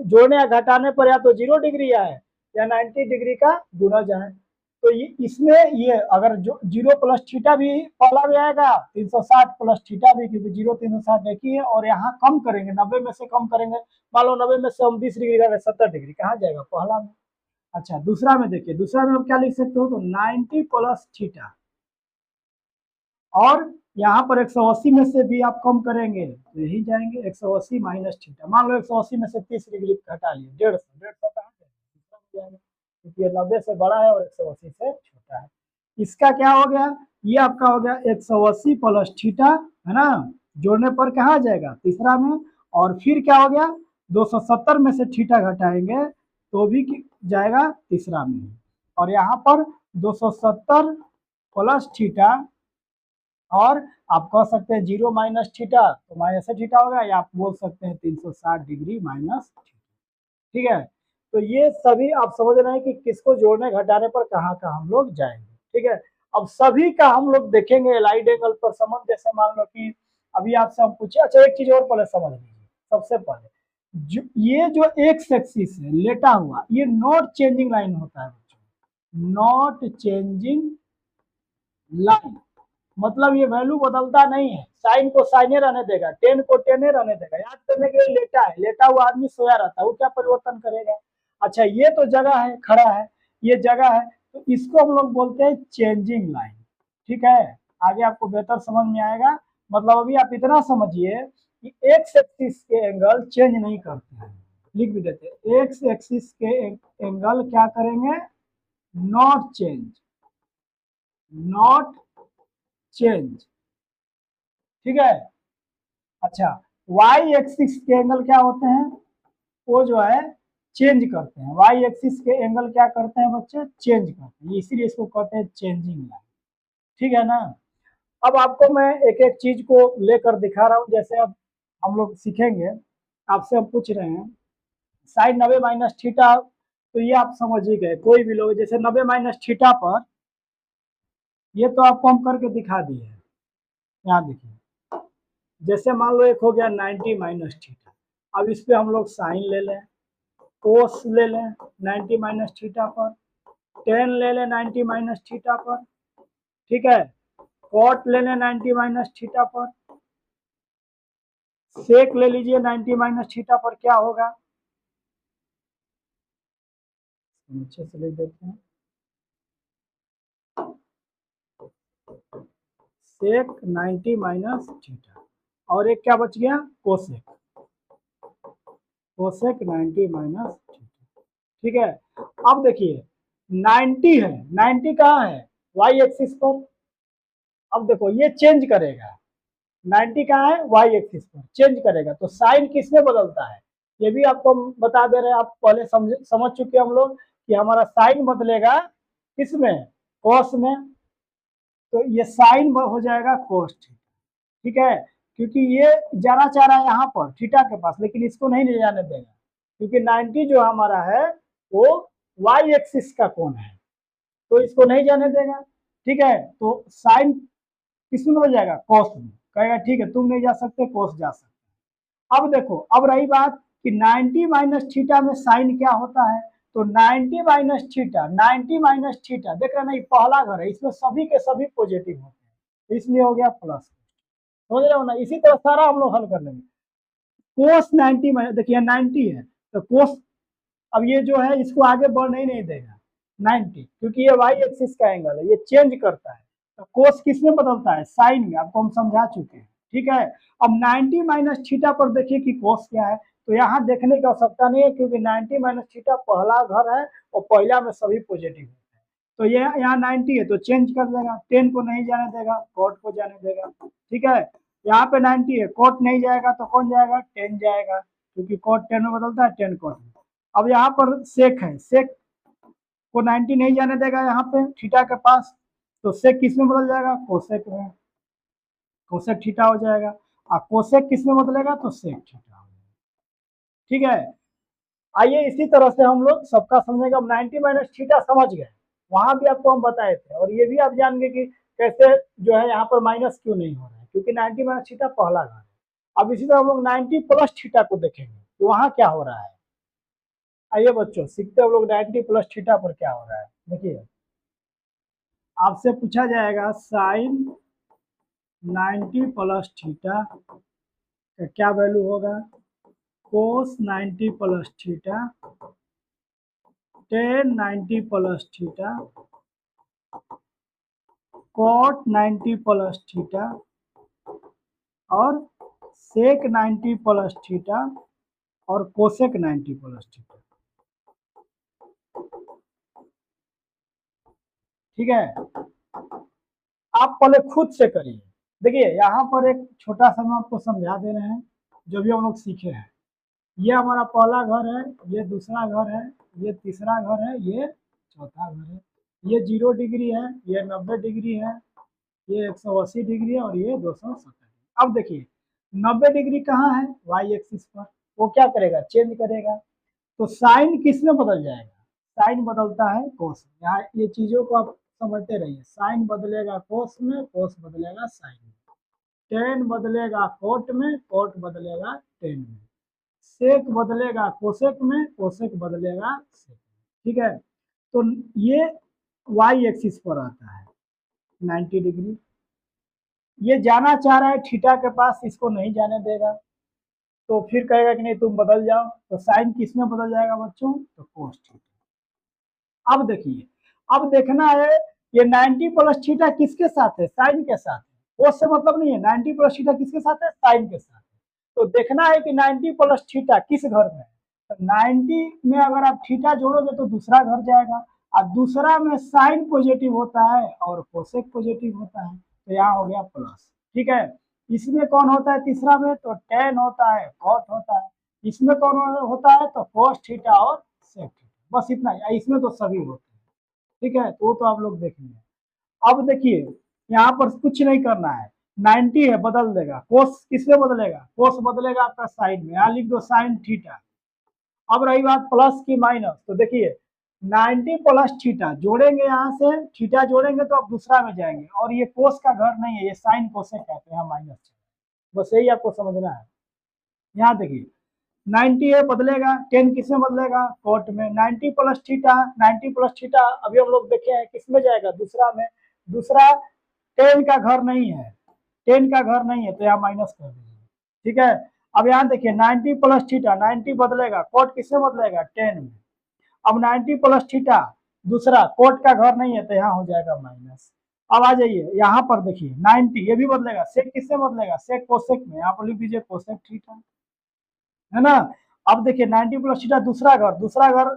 जोड़ने या घटाने पर या तो 0 डिग्री आए या 90 डिग्री का गुणज आए। तो ये इसमें ये अगर जो 0 प्लस थीटा भी पहला भी आएगा, 360 प्लस थीटा भी, क्योंकि 0 360 एक ही है, और यहाँ कम करेंगे 90 में से कम करेंगे, मान लो 90 में से हम 20 डिग्री का 70 डिग्री कहाँ जाएगा, पहला में। अच्छा दूसरा में देखिए, दूसरा में हम क्या लिख सकते हो, तो 90 प्लस थीटा, और यहाँ पर 180 में से भी आप कम करेंगे तो यही जाएंगे 180 माइनस थीटा, मान लो 180 में से 30 डिग्री घटा लिए 150 कहाँ जाएगा, क्योंकि 90 से बड़ा है और 180 से छोटा है। इसका क्या हो गया, ये आपका हो गया 180 प्लस थीटा, है ना, जोड़ने पर कहाँ जाएगा, तीसरा में, और फिर क्या हो गया 270 में से थीटा घटाएंगे तो भी जाएगा तीसरा में, और यहाँ पर 270 प्लस थीटा, और आप कह सकते हैं 0 माइनस थीटा तो माइनस थीटा होगा, या आप बोल सकते हैं 360 डिग्री माइनस थीटा। ठीक है, तो ये सभी आप समझ रहे हैं कि किसको जोड़ने घटाने पर कहाँ कहाँ हम लोग जाएंगे। ठीक है, अब सभी का हम लोग देखेंगे लाइट एंगल पर संबंध, जैसे मान लो कि अभी आपसे हम पूछे, अच्छा एक चीज और पहले समझ लीजिए, सबसे पहले ये जो एक्स एक्सिस है लेटा हुआ, ये नॉट चेंजिंग लाइन होता है बच्चों, नॉट चेंजिंग लाइन, मतलब ये वैल्यू बदलता नहीं है, साइन को साइने रहने देगा, टेन को टेने रहने देगा। याद करने के लिए लेटा है, लेटा हुआ आदमी सोया रहता है, वो क्या परिवर्तन करेगा। अच्छा ये तो जगह है, खड़ा है, ये जगह है, तो इसको हम लोग बोलते हैं चेंजिंग लाइन। ठीक है, आगे आपको बेहतर समझ में आएगा, मतलब अभी आप इतना समझिए कि एक्स एक्सिस के एंगल चेंज नहीं करते हैं, लिख भी देते हैं, एक्स एक्सिस के एंगल क्या करेंगे, नॉट चेंज, नॉट चेंज। ठीक है, अच्छा वाई एक्सिस के एंगल क्या होते हैं, वो जो है चेंज करते हैं, वाई एक्सिस के एंगल क्या करते हैं बच्चे, चेंज करते हैं, इसीलिए इसको कहते हैं चेंजिंग लाइन। ठीक है ना, अब आपको मैं एक एक चीज को लेकर दिखा रहा हूँ, जैसे अब हम लोग सीखेंगे, आपसे हम पूछ रहे हैं साइन 90 माइनस थीटा तो ये आप समझ ही गए, कोई भी लोग जैसे 90 माइनस थीटा पर, ये तो आपको हम करके दिखा दिए हैं। यहाँ देखिए, जैसे मान लो एक हो गया 90 माइनस थीटा, अब इस पे हम लोग साइन ले लें, कोस ले लें 90 माइनस थीटा पर, टेन ले लें 90 माइनस थीटा पर, ठीक है, कॉट ले लें 90 माइनस थीटा पर, सेक ले लीजिए 90 माइनस थीटा पर, क्या होगा अच्छे से लिख देते हैं, सेक 90 माइनस थीटा, और एक क्या बच गया कोसेक, कोसेक 90 माइनस थीटा, ठीक है। अब देखिए 90 है, 90 कहाँ है वाई एक्सिस पर, अब देखो ये चेंज करेगा, 90 कहाँ है वाई एक्सिस पर, चेंज करेगा, तो साइन किस में बदलता है, ये भी आपको हम बता दे रहे हैं, आप पहले समझ चुके हम लोग कि हमारा साइन बदलेगा किस में, कॉस में, तो ये साइन हो जाएगा कोस थीटा, ठीक है, क्योंकि ये जाना चाह रहा है यहाँ पर थीटा के पास, लेकिन इसको नहीं ले जाने देगा, क्योंकि 90 जो हमारा है वो वाई एक्सिस का कोण है, तो इसको नहीं जाने देगा, ठीक है, तो साइन किस में बदल जाएगा कॉस में, कहेगा ठीक है तुम नहीं जा सकते कोस जा सकते। अब देखो, अब रही बात कि 90 माइनस थीटा में साइन क्या होता है, तो 90 माइनस थीटा, 90 माइनस थीटा देख रहे नहीं, पहला घर है, इसमें सभी के सभी पॉजिटिव होते हैं, इसलिए हो गया प्लस, समझ रहे हो ना, इसी तरह सारा हम लोग हल कर लेंगे। कोस 90 माइनस, देखिए 90 है तो कोस, अब ये जो है इसको आगे बढ़ने ही नहीं देगा 90, क्योंकि ये वाई एक्सिस का एंगल है, ये चेंज करता है, तो कोस किस में बदलता है साइन में, आपको हम समझा चुके हैं, ठीक है। अब 90 माइनस थीटा पर देखिए कि कोस क्या है, तो यहाँ देखने की आवश्यकता नहीं है, क्योंकि 90 माइनस थीटा पहला घर है और पहला में सभी पॉजिटिव है, तो ये यहाँ 90 है तो चेंज कर देगा, 10 को नहीं जाने देगा, कॉट को जाने देगा, ठीक है। यहाँ पे 90 है, कॉट नहीं जाएगा तो कौन जाएगा, 10 जाएगा, क्योंकि कॉट 10 में बदलता है, 10 कॉट में। अब यहाँ पर सेक है, सेक को 90 नहीं जाने देगा यहाँ पे थीटा के पास, तो सेक किस में बदल जाएगा कोसेक में, कोसेक थीटा हो जाएगा, और कोसेक किस में बदलेगा तो सेक थीटा हो जाएगा, ठीक है। आइए इसी तरह से हम लोग सबका समझेंगे, अब 90 माइनस थीटा समझ गए, वहां भी आपको हम बताए थे, और ये भी आप जान गए कि कैसे जो है यहाँ पर माइनस क्यों नहीं हो रहा है, क्योंकि 90 माइनस थीटा पहला घर है। अब इसी तरह हम लोग 90 प्लस थीटा को देखेंगे, तो वहां क्या हो रहा है, आइए बच्चों सीखते हम लोग 90 प्लस थीटा पर क्या हो रहा है। देखिए आपसे पूछा जाएगा साइन 90 प्लस थीटा का क्या वैल्यू होगा, cos 90 plus theta, tan 90 plus theta, cot 90 plus theta, और सेक 90 प्लस थीटा, और कोसेक 90 प्लस थीटा, ठीक है। आप पहले खुद से करिए, देखिए यहाँ पर एक छोटा सा हम आपको समझा दे रहे हैं जो भी हम लोग सीखे हैं, ये हमारा पहला घर है, ये दूसरा घर है, ये तीसरा घर है, ये चौथा घर है, ये 0 डिग्री है, ये 90 डिग्री है, ये 180 डिग्री है, और ये 270। अब देखिए 90 डिग्री कहाँ है वाई एक्सिस पर, वो क्या करेगा चेंज करेगा, तो साइन किस में बदल जाएगा, साइन बदलता है कोस, यहाँ ये चीजों को आप समझते रहिए, साइन बदलेगा कोस में, कोस बदलेगा साइन में, टेन बदलेगा कोट में, कोट बदलेगा टेन में, सेक बदलेगा कोसेक में, कोसेक बदलेगा सेक में, ठीक है। तो ये वाई एक्सिस पर आता है 90 डिग्री, ये जाना चाह रहा है थीटा के पास, इसको नहीं जाने देगा, तो फिर कहेगा कि नहीं तुम बदल जाओ, तो साइन किस में बदल जाएगा बच्चों, तो कोस थीटा। अब देखिए, अब देखना है ये 90 प्लस थीटा किसके साथ है, साइन के साथ है, कोस से मतलब नहीं है, 90 प्लस थीटा किसके साथ है, साइन के साथ है, तो देखना है कि 90 प्लस थीटा किस घर में है, तो 90 में अगर आप थीटा जोड़ोगे तो दूसरा घर जाएगा, और दूसरा में साइन पॉजिटिव होता है और कोसेक पॉजिटिव होता है, तो यहाँ हो गया प्लस, ठीक है। इसमें कौन होता है तीसरा में, तो टेन होता है, कॉट होता है, इसमें कौन होता है तो कोस थीटा और सेक थीटा, बस इतना ही, इसमें तो सभी होते हैं, ठीक है, तो वो तो आप लोग देखेंगे। अब देखिए यहाँ पर कुछ नहीं करना है, 90 है बदल देगा, कोस किसमें बदलेगा, कोस बदलेगा आपका साइन में, यहाँ लिख दो साइन थीटा। अब रही बात प्लस की माइनस, तो देखिए 90 प्लस थीटा जोड़ेंगे, यहाँ से थीटा जोड़ेंगे तो आप दूसरा में जाएंगे, और ये कोस का घर नहीं है, ये साइन कोसेक है, तो यहाँ माइनस। बस यही आपको समझना है। यहाँ देखिए 90 है, बदलेगा 10 किस में बदलेगा, कोट में। 90 प्लस थीटा, 90 प्लस थीटा अभी हम लोग देखे हैं किस में जाएगा, दूसरा में। दूसरा 10 का घर नहीं है, 10 का घर नहीं है, तो यहाँ माइनस कर दीजिए। ठीक है, अब यहाँ देखिए 90 प्लस थीटा, 90 बदलेगा, कोट किस में बदलेगा, 10 में। अब 90 प्लस थीटा दूसरा कोट का घर नहीं है, तो यहाँ हो जाएगा माइनस। अब आ जाइए यहाँ पर देखिए 90 ये भी बदलेगा, सेक किससे बदलेगा, सेक कोसेक में, यहाँ पर लिख दीजिए कोसेक थीटा, है ना। अब देखिए 90 प्लस थीटा दूसरा घर, दूसरा घर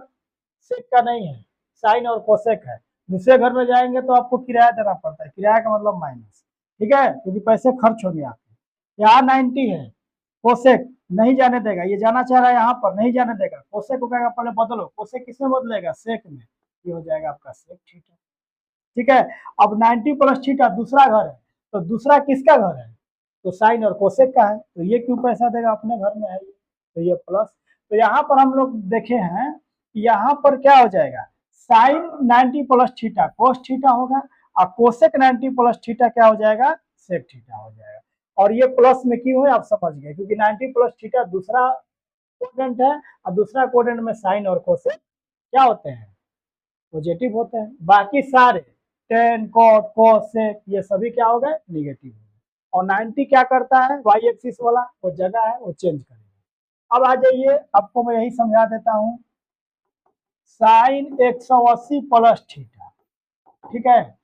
सेक का नहीं है, साइन और कोसेक है। दूसरे घर में जाएंगे तो आपको किराया देना पड़ता है, किराया का मतलब माइनस। ठीक है, क्योंकि पैसे खर्च होंगे आपके। यहाँ 90 है, कोसेक नहीं जाने देगा, ये जाना चाह रहा है यहाँ पर, नहीं जाने देगा, कोसेक को कहेगा पहले बदलो, कोसेक किसमें बदलेगा, सेक में, ये हो जाएगा आपका सेक थीटा। ठीक है, अब 90 प्लस थीटा दूसरा घर है, तो दूसरा किसका घर है, तो साइन और कोसेक का है, तो ये क्यों पैसा देगा, अपने घर में है ये, तो ये प्लस। तो यहाँ पर हम लोग देखे हैं, यहाँ पर क्या हो जाएगा, sine 90 plus theta cos theta होगा, और कोसेक 90 प्लस थीटा क्या हो जाएगा, सेक थीटा हो जाएगा। और ये प्लस में क्यों है आप समझ गए, क्योंकि 90 प्लस थीटा दूसरा कोडेंट है, और दूसरा कोडेंट में साइन और कोसेक क्या होते हैं, पॉजिटिव होते हैं। बाकी सारे टेन कॉट कोसेक ये सभी क्या हो गए, निगेटिव हो गए। और 90 क्या करता है, वाई एक्सिस वाला वो जगह है, वो चेंज करेगा। अब आ जाइए, आपको मैं यही समझा देता हूँ, साइन 180 प्लस थीटा। ठीक है,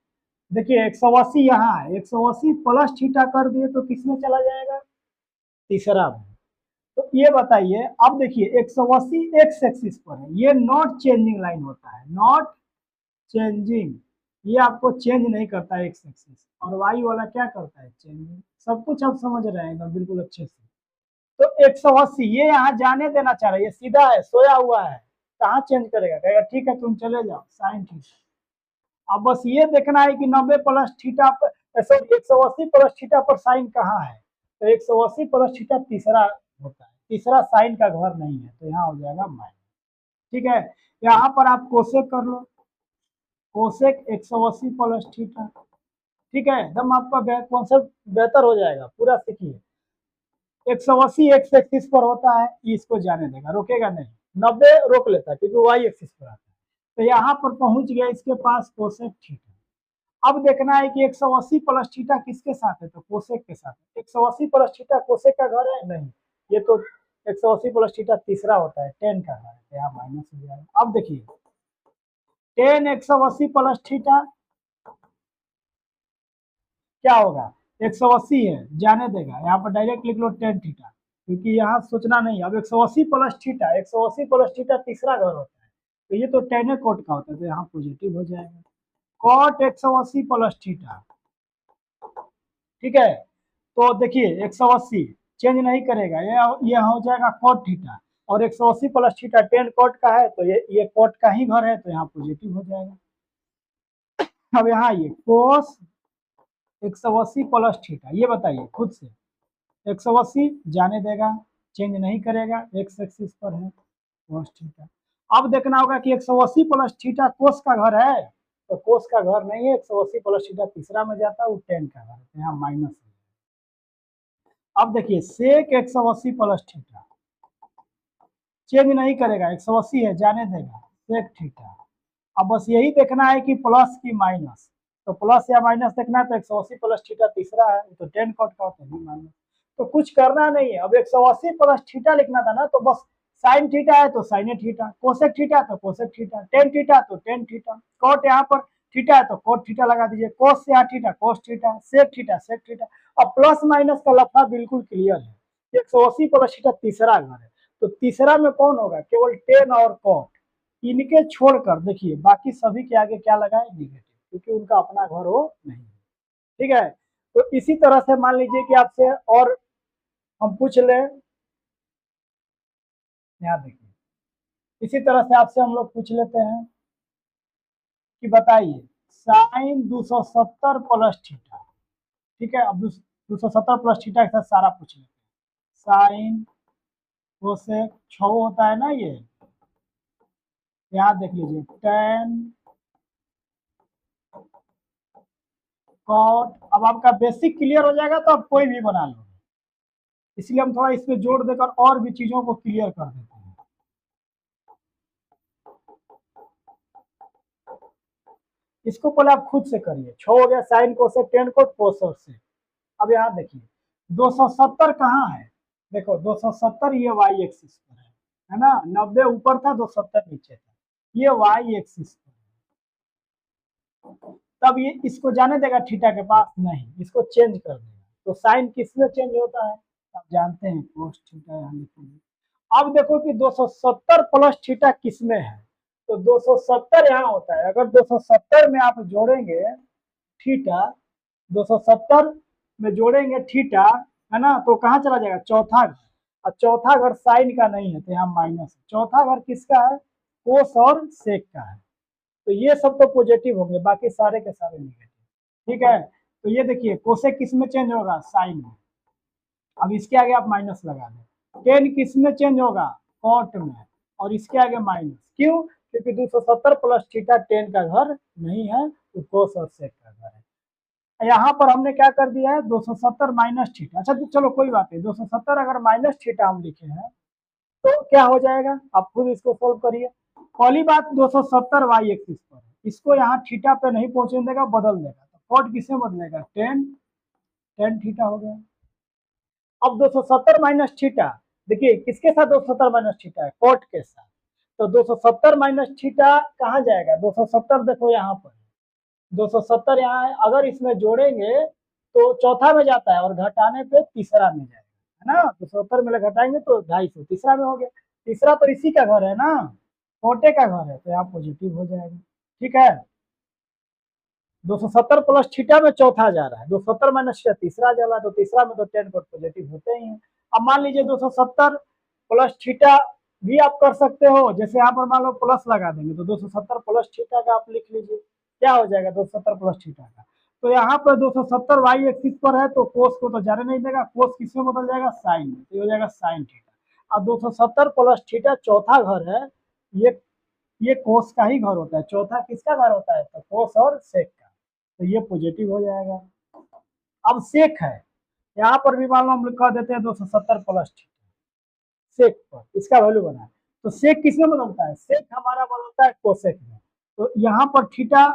देखिए 180 यहाँ है, 180 प्लस थीटा कर दिए तो किसमें चला जाएगा, तीसरा में। तो ये बताइए, अब देखिए 180 एक्स एक्सिस पर है, ये नॉट चेंजिंग लाइन होता है, नॉट चेंजिंग, ये आपको चेंज नहीं करता है एक्स एक्सिस, और वाई वाला क्या करता है, चेंजिंग। सब कुछ आप समझ रहे हैं एकदम बिल्कुल अच्छे से। तो 180 ये यहाँ जाने देना चाह रहा है, ये सीधा है, सोया हुआ है, कहाँ चेंज करेगा, कहेगा ठीक है तुम चले जाओ साइन थीटा। अब बस ये देखना है कि 90 प्लस थीटा पर, सॉरी 180 प्लस थीटा पर साइन कहाँ है, तो 180 प्लस थीटा तीसरा होता है, तीसरा साइन का घर नहीं है, तो यहाँ हो जाएगा माइनस। ठीक है, यहाँ पर आप कोसेक कर लो, कोसेक 180 प्लस थीटा। ठीक है, एकदम आपका कॉन्सेप्ट बेहतर हो जाएगा, पूरा सीखिए। 180 एक्स एक्सिस पर होता है, इसको जाने देगा, रोकेगा नहीं, 90 रोक लेता है क्योंकि वाई एक्सिस पर आता है। तो यहाँ पर पहुंच गया इसके पास कोसेक थीटा। अब देखना है कि 180 प्लस थीटा किसके साथ है, तो कोसेक के साथ है। 180 प्लस थीटा कोसेक का घर है नहीं, ये तो 180 प्लस थीटा तीसरा होता है, 10 का घर है, तो यहाँ माइनस हो जाएगा। अब देखिए 10 180 प्लस थीटा क्या होगा, 180 है जाने देगा, यहाँ पर डायरेक्ट लिख लो 10 थीटा, क्योंकि यहाँ सोचना नहीं। अब 180 प्लस थीटा, 180 प्लस थीटा तीसरा घर होता है, तो ये तो 10 कोट का होता है, तो यहाँ पॉजिटिव हो जाएगा, कॉट 180 प्लस थीटा। ठीक है, तो देखिए 180 चेंज नहीं करेगा, ये हो जाएगा कॉट थीटा, और 180 प्लस थीटा 10 कॉट का है, तो ये कॉट का ही घर है, तो यहाँ पॉजिटिव हो जाएगा। अब यहाँ ये कोस 180 प्लस थीटा, ये बताइए खुद से, 180 जाने देगा, चेंज नहीं करेगा, एक्स एक्सिस पर है, कोस थीटा। अब देखना होगा कि 180 प्लस थीटा कोस का घर है, तो कोस का घर नहीं है, 180 प्लस थीटा तीसरा में जाता है, वो 10 का घर है, तो यहाँ माइनस है। अब देखिए सेक 180 प्लस थीटा चेंज नहीं करेगा, 180 है जाने देगा, सेक थीटा। अब बस यही देखना है कि प्लस की माइनस, तो प्लस या माइनस देखना है, तो 180 प्लस थीटा तीसरा है, तो 10 कॉट का होता है माइनस, तो कुछ करना नहीं है। अब 180 प्लस थीटा लिखना था ना, तो बस साइन थीटा है तो साइन थीटा, कोसेक थीटा तो कोसेक थीटा, टेन थीटा तो टेन थीटा, कॉट यहाँ पर थीटा है तो कोट थीटा लगा दीजिए, कोस से यहाँ theta cos theta, sec theta sec theta. अब प्लस माइनस का लफड़ा बिल्कुल क्लियर है, 180 प्लस थीटा तीसरा घर है, तो तीसरा में कौन होगा, केवल टेन और कॉट, इनके छोड़कर देखिए बाकी सभी के आगे क्या लगाए, निगेटिव, क्योंकि उनका अपना घर हो नहीं। ठीक है, तो इसी तरह से मान लीजिए कि आपसे और हम पूछ ले, यहाँ देखिए इसी तरह से आपसे हम लोग पूछ लेते हैं कि बताइए साइन 270 प्लस थीटा। ठीक है, अब 270 प्लस थीटा के साथ सारा पूछ लेते हैं, साइन कोसेक 6 होता है ना ये, यहाँ देख लीजिए tan cot। अब आपका बेसिक क्लियर हो जाएगा तो आप कोई भी बना लो, इसलिए हम थोड़ा इसमें जोड़ देकर और भी चीजों को क्लियर कर देते हैं। इसको पहले आप खुद से करिए। 6 हो गया साइन कोसेक टेन कोट कोस और सेक। अब यहाँ देखिए 270 कहाँ है, देखो 270 ये वाई एक्सिस पर है ना, 90 ऊपर था 270 नीचे था, ये वाई एक्सिस पर है। तब ये इसको जाने देगा थीटा के पास, नहीं, इसको चेंज कर देगा। तो साइन किस में चेंज होता है, आप जानते हैं, कोस थीटा यहाँ लिखेंगे। अब देखो कि 270 प्लस थीटा किस में है, तो 270 यहाँ होता है। अगर 270 में आप जोड़ेंगे थीटा, 270 में जोड़ेंगे थीटा, है ना, तो कहाँ चला जाएगा, चौथा घर। और चौथा घर साइन का नहीं है तो यहाँ माइनस है। चौथा घर किसका है, कोस और सेक का है। तो ये सब तो पॉजिटिव होंगे, बाकी सारे के सारे निगेटिव। ठीक है, तो ये देखिए कोसेक किस में चेंज होगा, साइन में। अब इसके आगे आप माइनस लगा दें। टेन किस में चेंज होगा, कॉट में, और इसके आगे माइनस। क्यों, क्योंकि 270 प्लस थीटा टेन का घर नहीं है, तो कोस और सेक का घर है। यहाँ पर हमने क्या कर दिया है, 270 माइनस थीटा। अच्छा तो चलो कोई बात नहीं, 270 अगर माइनस थीटा हम लिखे हैं तो क्या हो जाएगा, आप खुद इसको सोल्व करिए। पहली बात 270 वाई एक्सिस पर है, इसको यहाँ थीटा पे नहीं पहुंचने देगा, बदल देगा। तो कॉट किससे बदलेगा, टेन, टेन थीटा हो गया। अब 270 माइनस थीटा, देखिए किसके साथ 270 माइनस थीटा है, कॉट के साथ। तो 270 माइनस थीटा कहाँ जाएगा, 270 देखो यहाँ पर 270 यहाँ है, अगर इसमें जोड़ेंगे तो चौथा में जाता है और घटाने पे तीसरा में जाएगा, है ना। 270 में घटाएंगे तो 250 तीसरा में हो गया। तीसरा तो इसी का घर है ना, कोटे का घर है, तो यहाँ पॉजिटिव हो जाएगा। ठीक है, 270 प्लस थीटा में चौथा जा रहा है, 270 माइनस थीटा तीसरा जा रहा है, तो तीसरा में तो टेन कोट पॉजिटिव होते ही हैं। अब मान लीजिए 270 प्लस थीटा भी आप कर सकते हो, जैसे यहाँ पर मान लो प्लस लगा देंगे तो 270 प्लस थीटा का आप लिख लीजिए, क्या हो जाएगा 270 प्लस थीटा का। तो यहाँ पर 270 वाई एक्सिस पर है तो कोस को तो जाने नहीं देगा, कोस किसमें बदल जाएगा, साइन में, तो हो जाएगा साइन थीटा। अब 270 प्लस थीटा चौथा घर है, ये कोस का ही घर होता है। चौथा किसका घर होता है, तो कोस और सेक का, तो ये पॉजिटिव हो जाएगा। अब सेक है, यहाँ पर भी मान लो हम लिखा देते हैं 270 प्लस थीटा सेक पर, इसका वैल्यू बना है। तो सेक किसमें बदलता है, सेक हमारा बदलता है कोसेक में। तो यहाँ पर थीटा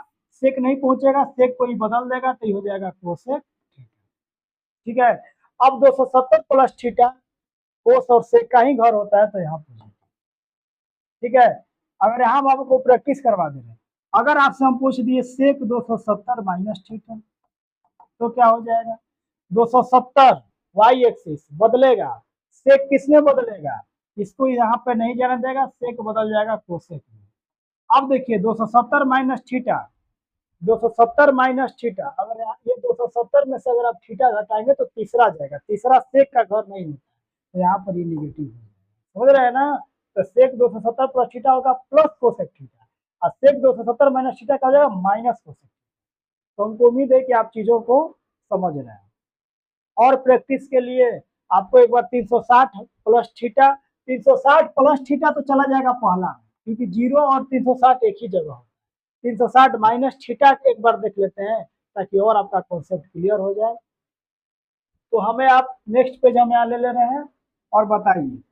सेक नहीं पहुंचेगा, सेक को ही बदल देगा, तो ये हो जाएगा कोसेक थीटा। ठीक है, अब 270 प्लस थीटा कोस और सेक का ही घर होता है, तो यहाँ पॉजिटिव। ठीक है, अगर यहाँ हम आपको प्रैक्टिस करवा दे रहे हैं, अगर आपसे हम पूछ दिए सेक 270 माइनस थीटा, तो क्या हो जाएगा, 270 वाई एक्सिस बदलेगा, सेक किसमें बदलेगा, इसको यहाँ पे नहीं जाने देगा, सेक बदल जाएगा कोसेक में। अब देखिए 270 माइनस थीटा, 270 माइनस थीटा, अगर ये 270 में से अगर आप थीटा घटाएंगे तो तीसरा जाएगा, तीसरा सेक का घर नहीं होता, तो यहाँ पर ये निगेटिव हो जाएगा, समझ रहे हैं ना। तो सेक 270 प्लस थीटा होगा प्लस कोसेक थीटा, और सेक 270 माइनस थीटा का हो जाएगा माइनस कोसेक। तो हमको उम्मीद है कि आप चीजों को समझ रहे हैं। और प्रैक्टिस के लिए आपको एक बार 360 प्लस थीटा, 360 प्लस थीटा तो चला जाएगा पहला, क्योंकि 0 और 360 एक ही जगह हो। 360 माइनस थीटा एक बार देख लेते हैं, ताकि और आपका कॉन्सेप्ट क्लियर हो जाए। तो हमें आप नेक्स्ट पेज हमें यहाँ ले रहे हैं और बताइए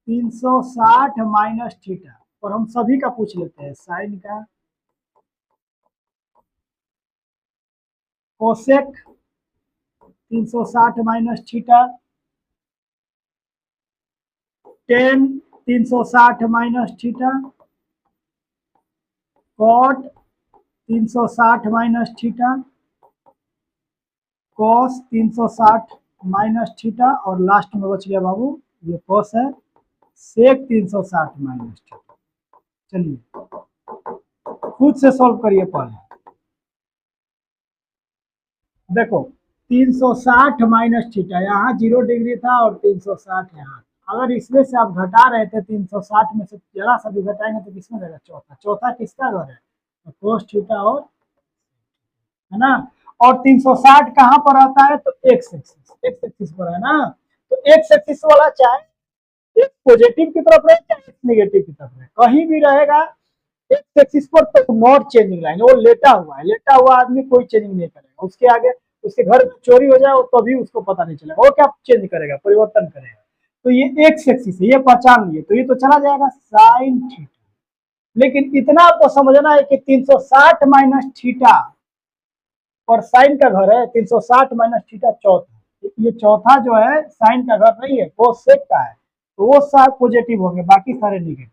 360 माइनस थीटा, और हम सभी का पूछ लेते हैं, साइन का, cosec 360 minus theta, tan 360 minus theta, cot 360 minus theta, cos 360 minus theta, और लास्ट में बच गया बाबू ये कॉस है, सेक 360 माइनस थीटा। चलिए खुद से सॉल्व करिए पहले। देखो 360 माइनस थीटा, यहाँ 0 डिग्री था और 360 यहाँ, अगर इसमें से आप घटा रहे थे 360 में से जरा सा भी घटाएंगे तो किसमें जाएगा, चौथा। चौथा किसका घर है, तो कोस थीटा, और है ना। और 360 कहाँ पर आता है, तो एक्स एक्सिस पर है ना। तो एक्स एक्सिस वाला चाहे एक पॉजिटिव की तरफ रहे चाहे नेगेटिव की तरफ रहे, कहीं भी रहेगा एक्स एक्सिस पर तो नॉट चेंजिंग लाइन, वो लेटा हुआ है, लेटा हुआ आदमी कोई चेंजिंग नहीं करेगा, उसके आगे उसके घर में चोरी हो जाए तो भी उसको पता नहीं चलेगा, वो क्या चेंज करेगा, परिवर्तन करेगा। तो ये एक्स एक्सिस है, ये पहचान लिए, तो ये तो चला जाएगा साइन थीटा। लेकिन इतना आपको समझना है कि 360 माइनस थीटा और साइन का घर है 360 माइनस थीटा चौथा, ये चौथा जो है साइन का घर नहीं है, वो सेक का है, तो वो सारे पॉजिटिव होंगे, बाकी सारे निगेटिव।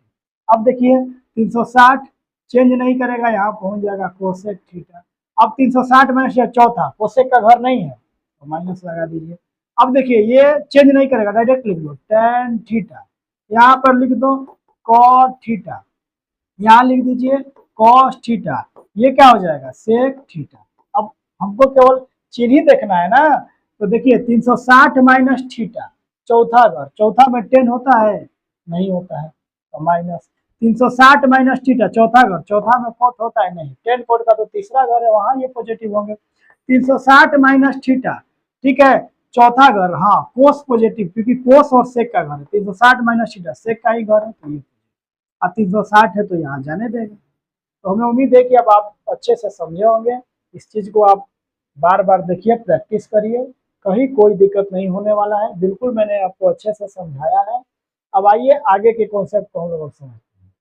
अब देखिए 360 चेंज नहीं करेगा, यहाँ पहुंच जाएगा कोसेक थीटा। अब 360 माइनस चौथा, कोसेक का घर नहीं है तो माइनस लगा दीजिए। अब देखिए ये चेंज नहीं करेगा, डायरेक्ट लिख लो टेन थीटा, यहाँ पर लिख दो कॉट थीटा, यहाँ लिख दीजिए कॉस थीटा, ये क्या हो जाएगा सेक थीटा। अब हमको केवल चिन्ह ही देखना है ना, तो देखिए 360 माइनस थीटा चौथा घर, चौथा में 10 होता है नहीं होता है, तो माइनस 360 माइनस थीटा चौथा घर, चौथा में कोट होता है नहीं, 10 कोट का तो तीसरा घर है, वहां ये पॉजिटिव होंगे। 360 माइनस थीटा, ठीक है, चौथा घर, हाँ कोस पॉजिटिव, क्योंकि कोस और सेक का घर है, 360 माइनस थीटा सेक का ही घर है, तो ये 360 है तो यहाँ जाने देगा। तो हमें उम्मीद है कि अब आप अच्छे से समझे होंगे, इस चीज को आप बार बार देखिए, प्रैक्टिस करिए, कहीं कोई दिक्कत नहीं होने वाला है, बिल्कुल मैंने आपको अच्छे से समझाया है। अब आइए आगे के कॉन्सेप्ट को हम लोग समझते हैं।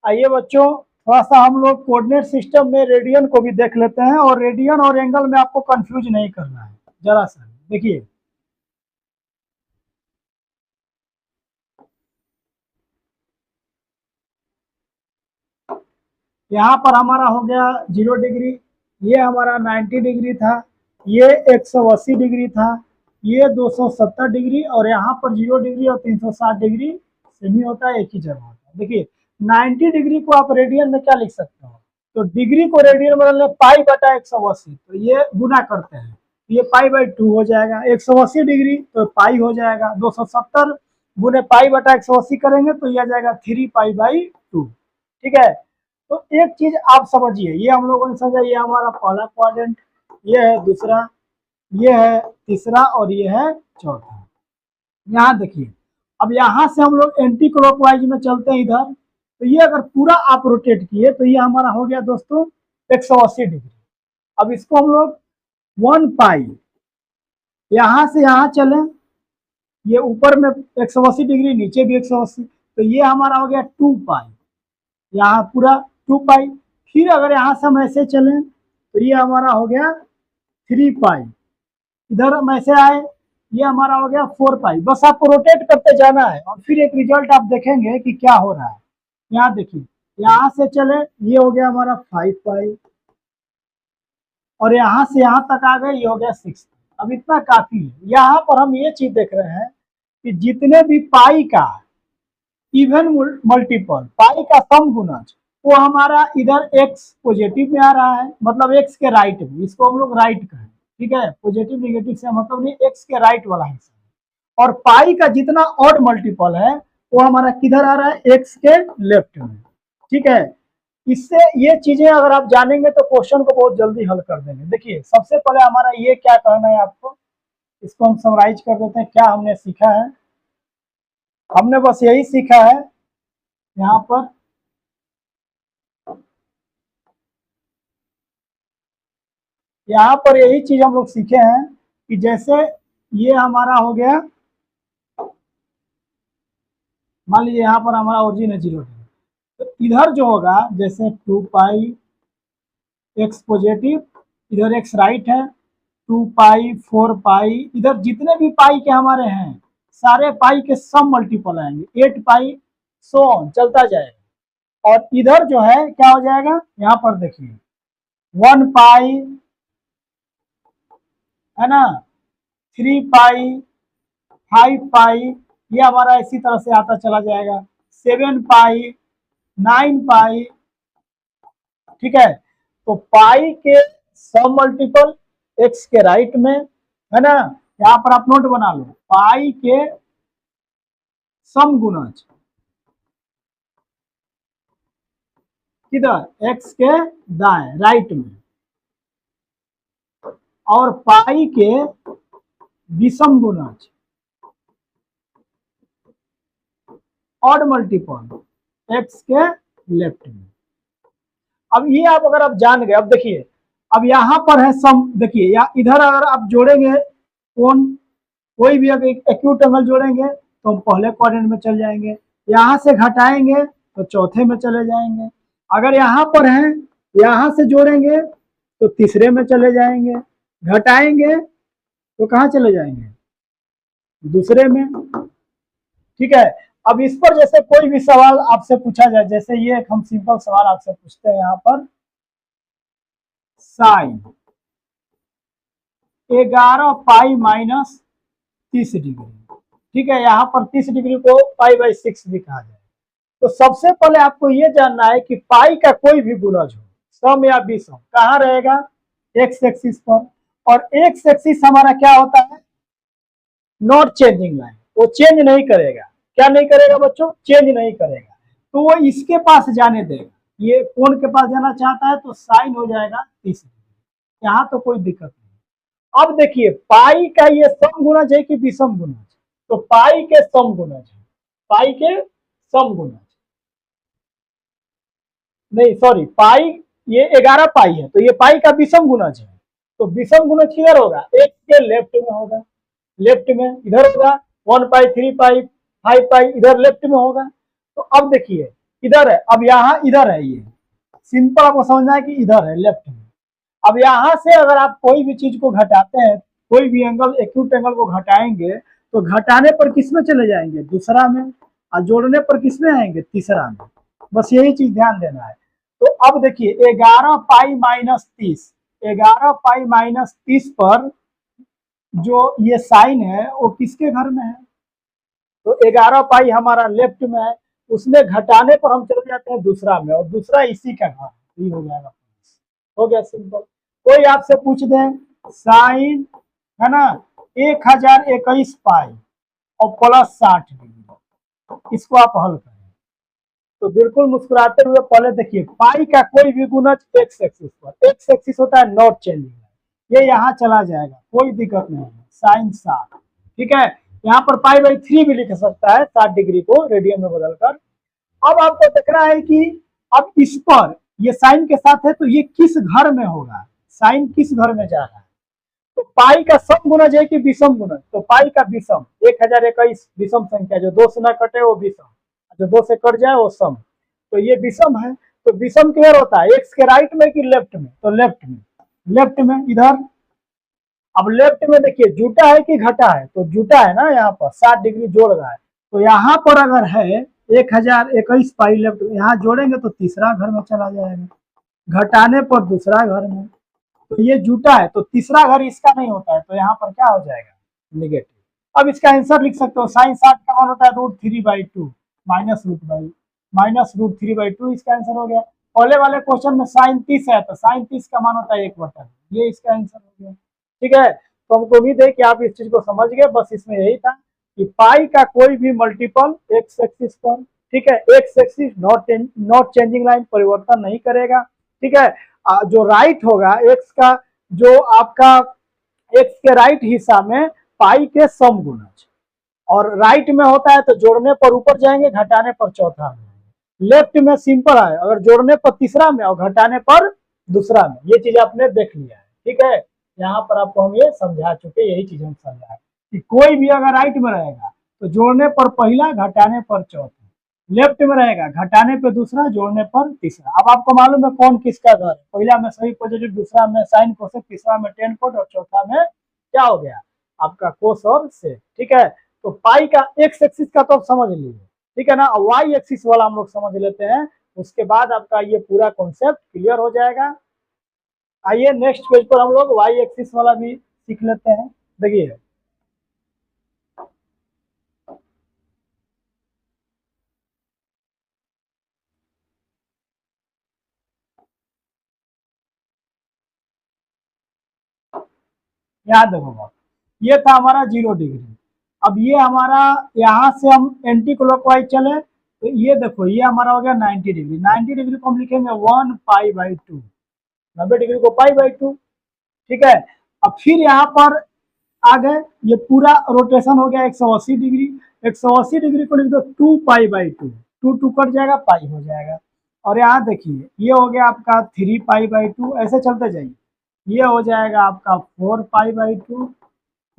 आइए बच्चों, थोड़ा सा हम लोग कोऑर्डिनेट सिस्टम में रेडियन को भी देख लेते हैं, और रेडियन और एंगल में आपको कंफ्यूज नहीं करना है जरा सा। देखिए यहाँ पर हमारा हो गया 0 डिग्री, ये हमारा 90 डिग्री था, ये 180 डिग्री था, ये 270 डिग्री, और यहाँ पर 0 डिग्री और 360 डिग्री सेमी होता है, एक ही जगह होता है। देखिए 90 डिग्री को आप रेडियन में क्या लिख सकते हो, तो डिग्री को रेडियन में बदलने पाई बटा 180, तो ये गुना करते हैं, ये पाई बाई 2 हो जाएगा, 180 डिग्री तो पाई हो जाएगा, 270 गुने पाई बटा 180 करेंगे तो यह आ जाएगा 3 पाई बाई 2। ठीक है, तो एक चीज आप समझिए, ये हम लोगों ने समझा, ये हमारा पहला क्वाड्रेंट, ये है दूसरा, ये है तीसरा, और ये है चौथा। यहाँ देखिए, अब यहाँ से हम लोग एंटी क्लॉकवाइज में चलते हैं इधर, तो ये अगर पूरा आप रोटेट किए तो ये हमारा हो गया दोस्तों 180 डिग्री। अब इसको हम लोग 1 पाई, यहाँ से यहाँ चले, ये ऊपर में 180 डिग्री, नीचे भी 180, तो ये हमारा हो गया 2 पाई, यहाँ पूरा 2 पाई। फिर अगर यहाँ से हम ऐसे चलें तो ये हमारा हो गया 3 पाई, इधर हम ऐसे आए, ये हमारा हो गया 4 पाई। बस आपको रोटेट करते जाना है और फिर एक रिजल्ट आप देखेंगे कि क्या हो रहा है। यहाँ देखिए, यहाँ से चले, ये हो गया हमारा 5 पाई, और यहाँ से यहाँ तक आ गए, ये हो गया 6। अब इतना काफी है। यहाँ पर हम ये चीज देख रहे हैं कि जितने भी पाई का इवन मल्टीपल, पाई का सम गुणज, वो हमारा इधर एक्स पॉजिटिव में आ रहा है, मतलब एक्स के राइट में, इसको हम लोग राइट कहें, ठीक है, पॉजिटिव नेगेटिव से मतलब नहीं, एक्स के राइट वाला हिस्सा। और पाई का जितना ऑड मल्टीपल है वो हमारा किधर आ रहा है, एक्स के लेफ्ट में। ठीक है, इससे ये चीजें अगर आप जानेंगे तो क्वेश्चन को बहुत जल्दी हल कर देंगे। देखिए सबसे पहले हमारा ये क्या कहना है आपको, इसको हम समराइज कर देते हैं, क्या हमने सीखा है। हमने बस यही सीखा है यहाँ पर, यहाँ पर यही चीज हम लोग सीखे हैं कि जैसे ये हमारा हो गया, मान लीजिए यहाँ पर हमारा ओरिजिन है 0 डिग्री, तो इधर जो होगा जैसे 2 पाई एक्स पॉजिटिव, इधर एक्स राइट है, 2 पाई 4 पाई, इधर जितने भी पाई के हमारे हैं सारे पाई के सम मल्टीपल आएंगे, 8 पाई सो ऑन चलता जाएगा। और इधर जो है क्या हो जाएगा, यहाँ पर देखिए 1 पाई है ना, 3 पाई 5 पाई, ये हमारा इसी तरह से आता चला जाएगा, 7 पाई 9 पाई। ठीक है, तो पाई के सम मल्टीपल एक्स के राइट में है ना, यहाँ पर आप नोट बना लो, पाई के सम गुणज किधर, एक्स के दाएं राइट में, और पाई के विषम गुणज ऑड मल्टीपल एक्स के लेफ्ट में। अब ये आप अगर आप जान गए, अब देखिए अब यहाँ पर है सम, देखिए या इधर अगर आप जोड़ेंगे कौन, कोई भी अगर एक्यूट एंगल जोड़ेंगे तो हम पहले क्वाड्रेंट में चल जाएंगे, यहाँ से घटाएंगे तो चौथे में चले जाएंगे, अगर यहाँ पर है यहाँ से जोड़ेंगे तो तीसरे में चले जाएंगे, घटाएंगे तो कहाँ चले जाएंगे, दूसरे में। ठीक है। अब इस पर जैसे कोई भी सवाल आपसे पूछा जाए, जैसे ये एक हम सिंपल सवाल आपसे पूछते हैं यहाँ पर, साइन 11 पाई माइनस 30 डिग्री। ठीक है, यहाँ पर 30 डिग्री को पाई बाई 6 भी कहा जाए। तो सबसे पहले आपको ये जानना है कि पाई का कोई भी गुणज हो, सम या विषम, कहाँ रहेगा, एक्स एक्सिस पर। और एक्स एक्सिस हमारा क्या होता है, नॉट चेंजिंग लाइन, वो चेंज नहीं करेगा। क्या नहीं करेगा बच्चों, चेंज नहीं करेगा, तो वो इसके पास जाने देगा। ये कोण के पास जाना चाहता है तो साइन हो जाएगा 30 डिग्री, यहाँ तो कोई दिक्कत नहीं। अब देखिए पाई का ये सम गुणज है कि विषम गुणज, तो पाई के सम गुणज है, पाई के सम गुणज, नहीं सॉरी पाई, ये 11 पाई है तो ये पाई का विषम गुणज है, तो विषम गुणज किधर होगा, एक के लेफ्ट में होगा, लेफ्ट में इधर होगा 1 पाई 3 पाई 5 पाई इधर लेफ्ट में होगा। तो अब देखिए इधर है, अब यहाँ इधर है, ये सिंपल आपको समझना है कि इधर है लेफ्ट में। अब यहाँ से अगर आप कोई भी चीज को घटाते हैं, कोई भी एंगल एक्यूट एंगल को घटाएंगे तो घटाने पर किस में चले जाएंगे, दूसरा में, और जोड़ने पर किस में आएंगे, तीसरा में। बस यही चीज ध्यान देना है। तो अब देखिए 11 पाई माइनस 30, 11 पाई माइनस 30 पर जो ये साइन है वो किसके घर में है, तो 11 पाई हमारा लेफ्ट में है, उसमें घटाने पर हम चले जाते हैं दूसरा में, और दूसरा इसी का घर, ये हो जाएगा, हो गया सिंपल। कोई आपसे पूछ दे साइन है ना 1021 पाई और प्लस 60 डिग्री, इसको आप हल करें तो बिल्कुल मुस्कुराते हुए पहले देखिए पाई का कोई भी गुणज एक्स एक्सिस पर, एक्स एक्सिस होता है नॉट चेंजिंग, ये यहाँ चला जाएगा, कोई दिक्कत नहीं है, साइन 60। ठीक है, यहाँ पर पाई बाई 3 भी लिख सकता है 60 डिग्री को रेडियन में बदलकर। अब आपको देखना है कि अब इस पर ये साइन के साथ है तो ये किस घर में होगा, साइन किस घर में जा रहा है, तो पाई का सम गुणज है कि विषम गुणज, तो पाई का विषम 1021 विषम संख्या, जो 2 से ना कटे वो विषम, जो 2 से कट जाए वो सम, तो ये विषम है। तो विषम किधर होता है, एक्स के राइट में कि लेफ्ट में, तो लेफ्ट में, लेफ्ट में इधर। अब लेफ्ट में देखिए जुटा है कि घटा है, तो जुटा है ना, यहाँ पर 60 डिग्री जोड़ रहा है, तो यहाँ पर अगर है 1021 पाई लेफ्ट में, यहाँ जोड़ेंगे तो तीसरा घर में चला जाएगा, घटाने पर दूसरा घर में, तो ये जुटा है तो तीसरा घर इसका नहीं होता है, तो यहाँ पर क्या हो जाएगा, निगेटिव। अब इसका आंसर लिख सकते हो, साइन 60 का मान होता है √3/2 माइनस √3/2, इसका आंसर हो गया। पहले वाले क्वेश्चन में साइन 30 है तो साइन 30 का मान होता है 1/2, ये इसका आंसर हो गया। ठीक है, तो हमको उम्मीद है कि आप इस चीज को समझ गए, बस इसमें यही था कि पाई का कोई भी मल्टीपल एक्स एक्सिस पर, ठीक है, x axis not changing line, परिवर्तन नहीं करेगा। ठीक है, जो राइट होगा एक्स का, जो आपका एक्स के राइट हिस्सा में पाई के सम गुणज, और राइट में होता है तो जोड़ने पर ऊपर जाएंगे, घटाने पर चौथा में, लेफ्ट में सिंपल है, अगर जोड़ने पर तीसरा में और घटाने पर दूसरा में, ये चीज आपने देख लिया है। ठीक है, यहाँ पर आपको हम ये समझा चुके, यही चीज हम समझा कि कोई भी अगर राइट में रहेगा तो जोड़ने पर पहला, घटाने पर चौथा, लेफ्ट में रहेगा घटाने पे दूसरा, जोड़ने पर तीसरा। अब आपको मालूम है कौन किसका घर है, पहला में सही पॉजिटिव, दूसरा में साइन कोसेक, तीसरा में टेन कोट, और चौथा में क्या हो गया आपका कोस और सेक। ठीक है, तो पाई का एक्स एक्सिस का तो आप समझ लीजिए, ठीक है ना, वाई एक्सिस वाला हम लोग समझ लेते हैं, उसके बाद आपका ये पूरा कॉन्सेप्ट क्लियर हो जाएगा। आइए नेक्स्ट पेज पर हम लोग वाई एक्सिस वाला भी सीख लेते हैं। देखिए याद रखो, ये था हमारा 0 डिग्री। अब ये हमारा यहाँ से हम एंटी क्लॉकवाइज चले तो ये देखो ये हमारा हो गया 90 डिग्री। 90 डिग्री को हम लिखेंगे 1 पाई/2, 90 डिग्री को पाई/2। ठीक है, अब फिर यहाँ पर आ गए, ये पूरा रोटेशन हो गया 180 डिग्री। 180 डिग्री को लिख दो 2 पाई/2, 2 2 कट जाएगा, पाई हो जाएगा। और यहाँ देखिए ये हो गया आपका 3 पाई/2, ऐसे चलते जाइए, ये हो जाएगा आपका 4 पाई/2।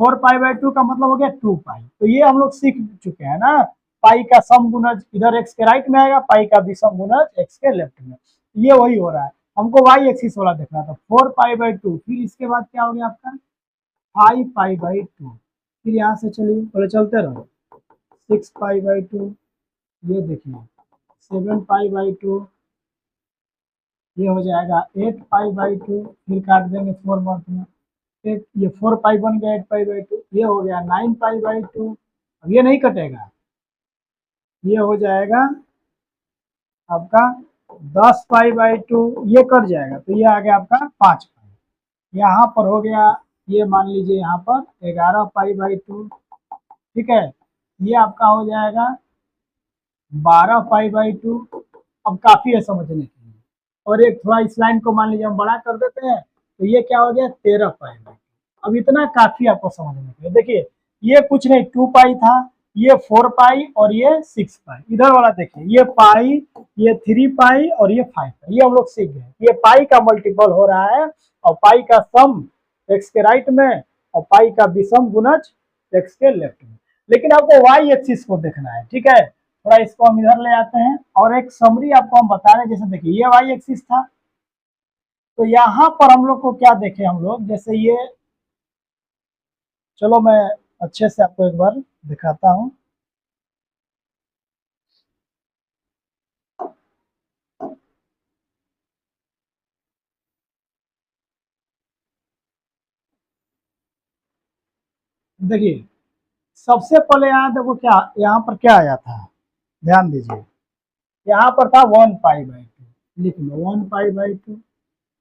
4 पाई/2 का मतलब हो गया 2 पाई। तो ये हम लोग सीख चुके हैं ना, पाई का समगुणज इधर एक्स के राइट में आएगा, पाई का विषमगुणज एक्स के लेफ्ट में। ये वही हो रहा है, हमको वाई एक्सिस वाला देखना था। 4 पाई/2, फिर इसके बाद क्या हो गया आपका 5 पाई/2। फिर यहाँ से चलिए बोले चलते रहो, 6 पाई/2, ये देखिए 7 पाई/2, ये हो जाएगा 8 पाई/2, फिर काट देंगे 4 मंथ में, एक ये 4 पाई बन गया 8 पाई/2, ये हो गया 9 पाई/2। अब ये नहीं कटेगा, ये हो जाएगा आपका 10 पाई/2, ये कट जाएगा तो ये आ गया आपका 5 पाई। यहाँ पर हो गया, ये मान लीजिए यहाँ पर 11 पाई/2, ठीक है, ये आपका हो जाएगा 12 पाई/2। अब काफी है समझने के लिए, और एक थोड़ा इस लाइन को मान लीजिए हम बड़ा कर देते हैं, तो ये क्या हो गया 13 पाई/2। अब इतना काफी आपको समझने के लिए। देखिए ये कुछ नहीं 2 पाई था, ये 4 पाई और ये 6 पाई। इधर वाला देखिए ये पाई, ये 3 पाई और ये 5 पाई। ये हम लोग सीख गए, ये पाई का मल्टीपल हो रहा है और पाई का सम एक्स के राइट में और पाई का विषम गुणज एक्स के लेफ्ट में। लेकिन आपको वाई एक्सिस को देखना है, ठीक है। थोड़ा इसको हम इधर ले आते हैं और एक समरी आपको हम बता रहे हैं। जैसे देखिए ये वाई एक्सिस था, तो यहाँ पर हम लोग को क्या देखे हम लोग, जैसे ये, चलो मैं अच्छे से आपको एक बार दिखाता हूँ। देखिए सबसे पहले यहाँ देखो क्या, यहाँ पर क्या आया था, ध्यान दीजिए, यहाँ पर था 1 पाई/2, लिख लो 1 पाई/2।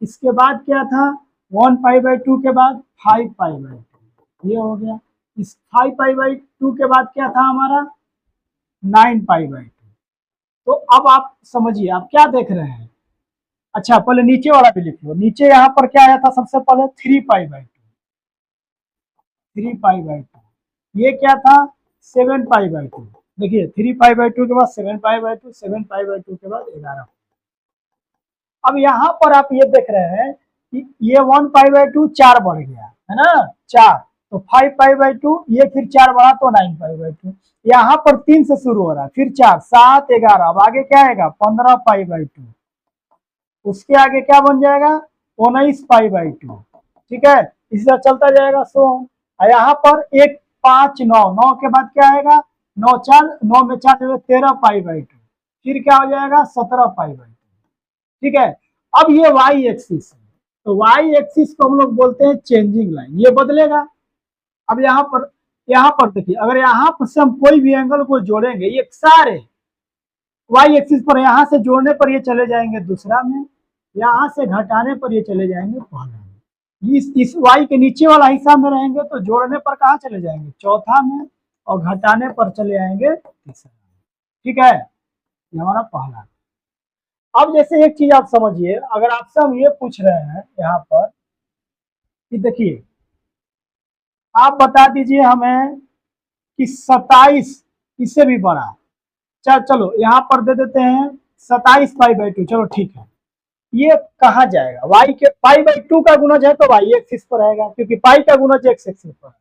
इसके बाद क्या था 1 पाई/2 के बाद 5 पाई/2, ये हो गया। इस 5 पाई/2 के बाद क्या था हमारा 9 पाई/2। तो अब आप समझिए आप क्या देख रहे हैं। अच्छा पहले नीचे वाला भी लिख लो, नीचे यहाँ पर क्या आया था सबसे पहले 3 पाई/2, 3 पाई/2। ये क्या था 7 पाई/2। देखिए 3 पाई/2 के बाद 7 पाई/2, 7 पाई/2 के बाद 11। अब यहाँ पर आप ये देख रहे हैं कि ये 1 पाई/2 4 बढ़ गया है ना, 4, तो 5 पाई/2, ये फिर 4 बढ़ा तो 9 पाई/2। यहाँ पर 3 से शुरू हो रहा है, फिर 4, 7, 11, अब आगे क्या आएगा 15 पाई/2। उसके आगे क्या बन जाएगा 19 पाई/2, ठीक है। इसी तरह चलता जाएगा। सो यहाँ पर 1, 5, 9, 9 के बाद क्या आएगा 9, 4, 9 में 4 13 पाई/2, फिर क्या हो जाएगा 17 पाई/2, ठीक है। अब ये वाई एक्सिस है, तो वाई एक्सिस को हम लोग बोलते हैं चेंजिंग लाइन, ये बदलेगा। अब यहाँ पर देखिए, अगर यहाँ पर से हम कोई भी एंगल को जोड़ेंगे, ये सारे वाई एक्सिस पर, यहाँ से जोड़ने पर ये चले जाएंगे दूसरा में, यहाँ से घटाने पर ये चले जाएंगे पहला में। इस वाई के नीचे वाला हिस्सा में रहेंगे तो जोड़ने पर कहाँ चले जाएंगे चौथा में, और घटाने पर चले आएंगे तीसरा में, ठीक है। ये हमारा पहला। अब जैसे एक चीज आप समझिए, अगर आपसे हम ये पूछ रहे हैं यहाँ पर कि देखिए आप बता दीजिए हमें कि 27 इससे भी बड़ा, चलो यहाँ पर दे देते हैं 27 पाई/2, चलो ठीक है। ये कहाँ जाएगा, वाई के पाई/2 का गुणज है तो वाई एक्सिस पर रहेगा, क्योंकि पाई का गुणज एक्स एक्सिस पर है।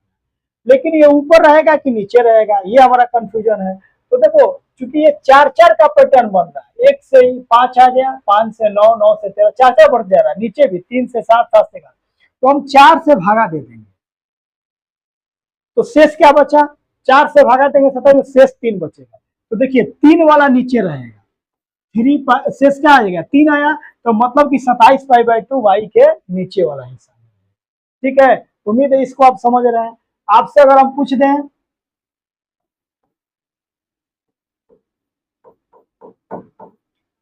लेकिन ये ऊपर रहेगा कि नीचे रहेगा, ये हमारा कंफ्यूजन है। तो देखो चूंकि ये 4 का पैटर्न बन रहा है, 1 से ही 5 आ गया, 5 से 9, 9 से 13, 4 बढ़ जा रहा है, नीचे भी 3 से 7, 7 से 11, तो हम 4 से भागा दे देंगे, तो शेष क्या बचा, 4 से भागा देंगे 27, शेष 3 बचेगा। तो देखिए 3 वाला नीचे रहेगा, 3 शेष क्या आएगा 3 आया, तो मतलब कि 27 पाई/2 वाई के नीचे वाला हिस्सा, ठीक है। उम्मीद है इसको आप समझ रहे हैं। आपसे अगर हम पूछ दें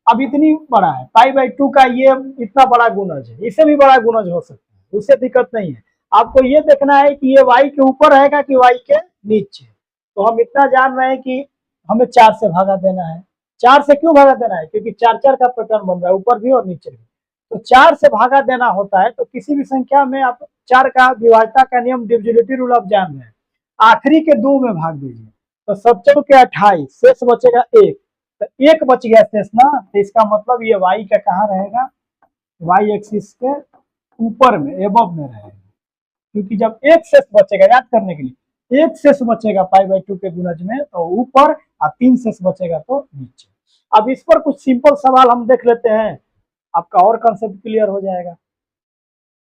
अब इतनी बड़ा है पाई/2 का, ये इतना बड़ा गुणज है, इससे भी बड़ा गुणज हो सकता है, उससे दिक्कत नहीं है। आपको ये देखना है कि ये वाई के ऊपर रहेगा कि वाई के नीचे। तो हम इतना जान रहे हैं कि हमें 4 से भागा देना है। 4 से क्यों भागा देना है, क्योंकि 4 का पैटर्न बन रहा है ऊपर भी और नीचे भी, तो 4 से भागा देना होता है। तो किसी भी संख्या में आप 4 का विभाज्यता का नियम, डिविजिबिलिटी रूल आप जान रहे हैं, आखिरी के 2 में भाग दीजिए, तो 7 के 28, शेष बचेगा 1, तो एक बच गया शेष ना, तो इसका मतलब ये y का कहाँ रहेगा, y एक्सिस के ऊपर में, एबव में रहेगा, क्योंकि जब एक शेष बचेगा, याद करने के लिए, एक शेष बचेगा π/2 के गुणज में तो ऊपर, और 3 शेष बचेगा तो नीचे। अब इस पर कुछ सिंपल सवाल हम देख लेते हैं, आपका और कंसेप्ट क्लियर हो जाएगा।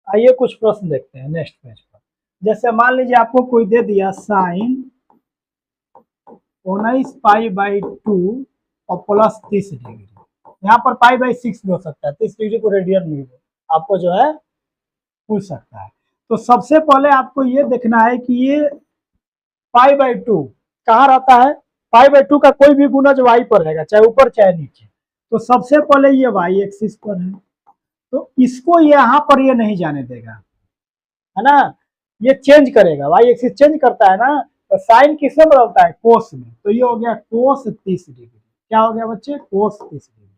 आइए कुछ प्रश्न देखते हैं नेक्स्ट पेज पर। जैसे मान लीजिए आपको कोई दे दिया साइन 19 π/2 और प्लस 30 डिग्री, यहाँ पर π/6 भी हो सकता है, 30 डिग्री को रेडियन में आपको जो है पूछ सकता है। तो सबसे पहले आपको ये देखना है कि ये π/2 कहाँ रहता है, π/2 का कोई भी गुणज y पर रहेगा, चाहे ऊपर चाहे नीचे। तो सबसे पहले ये y एक्सिस पर है, तो इसको यहाँ पर ये नहीं जाने देगा, है ना, ये चेंज करेगा, y एक्सिस चेंज करता है ना, तो साइन किसमें बदलता है, कोस में, तो ये हो गया कोस 30 डिग्री। क्या हो गया बच्चे, कोस 30 डिग्री।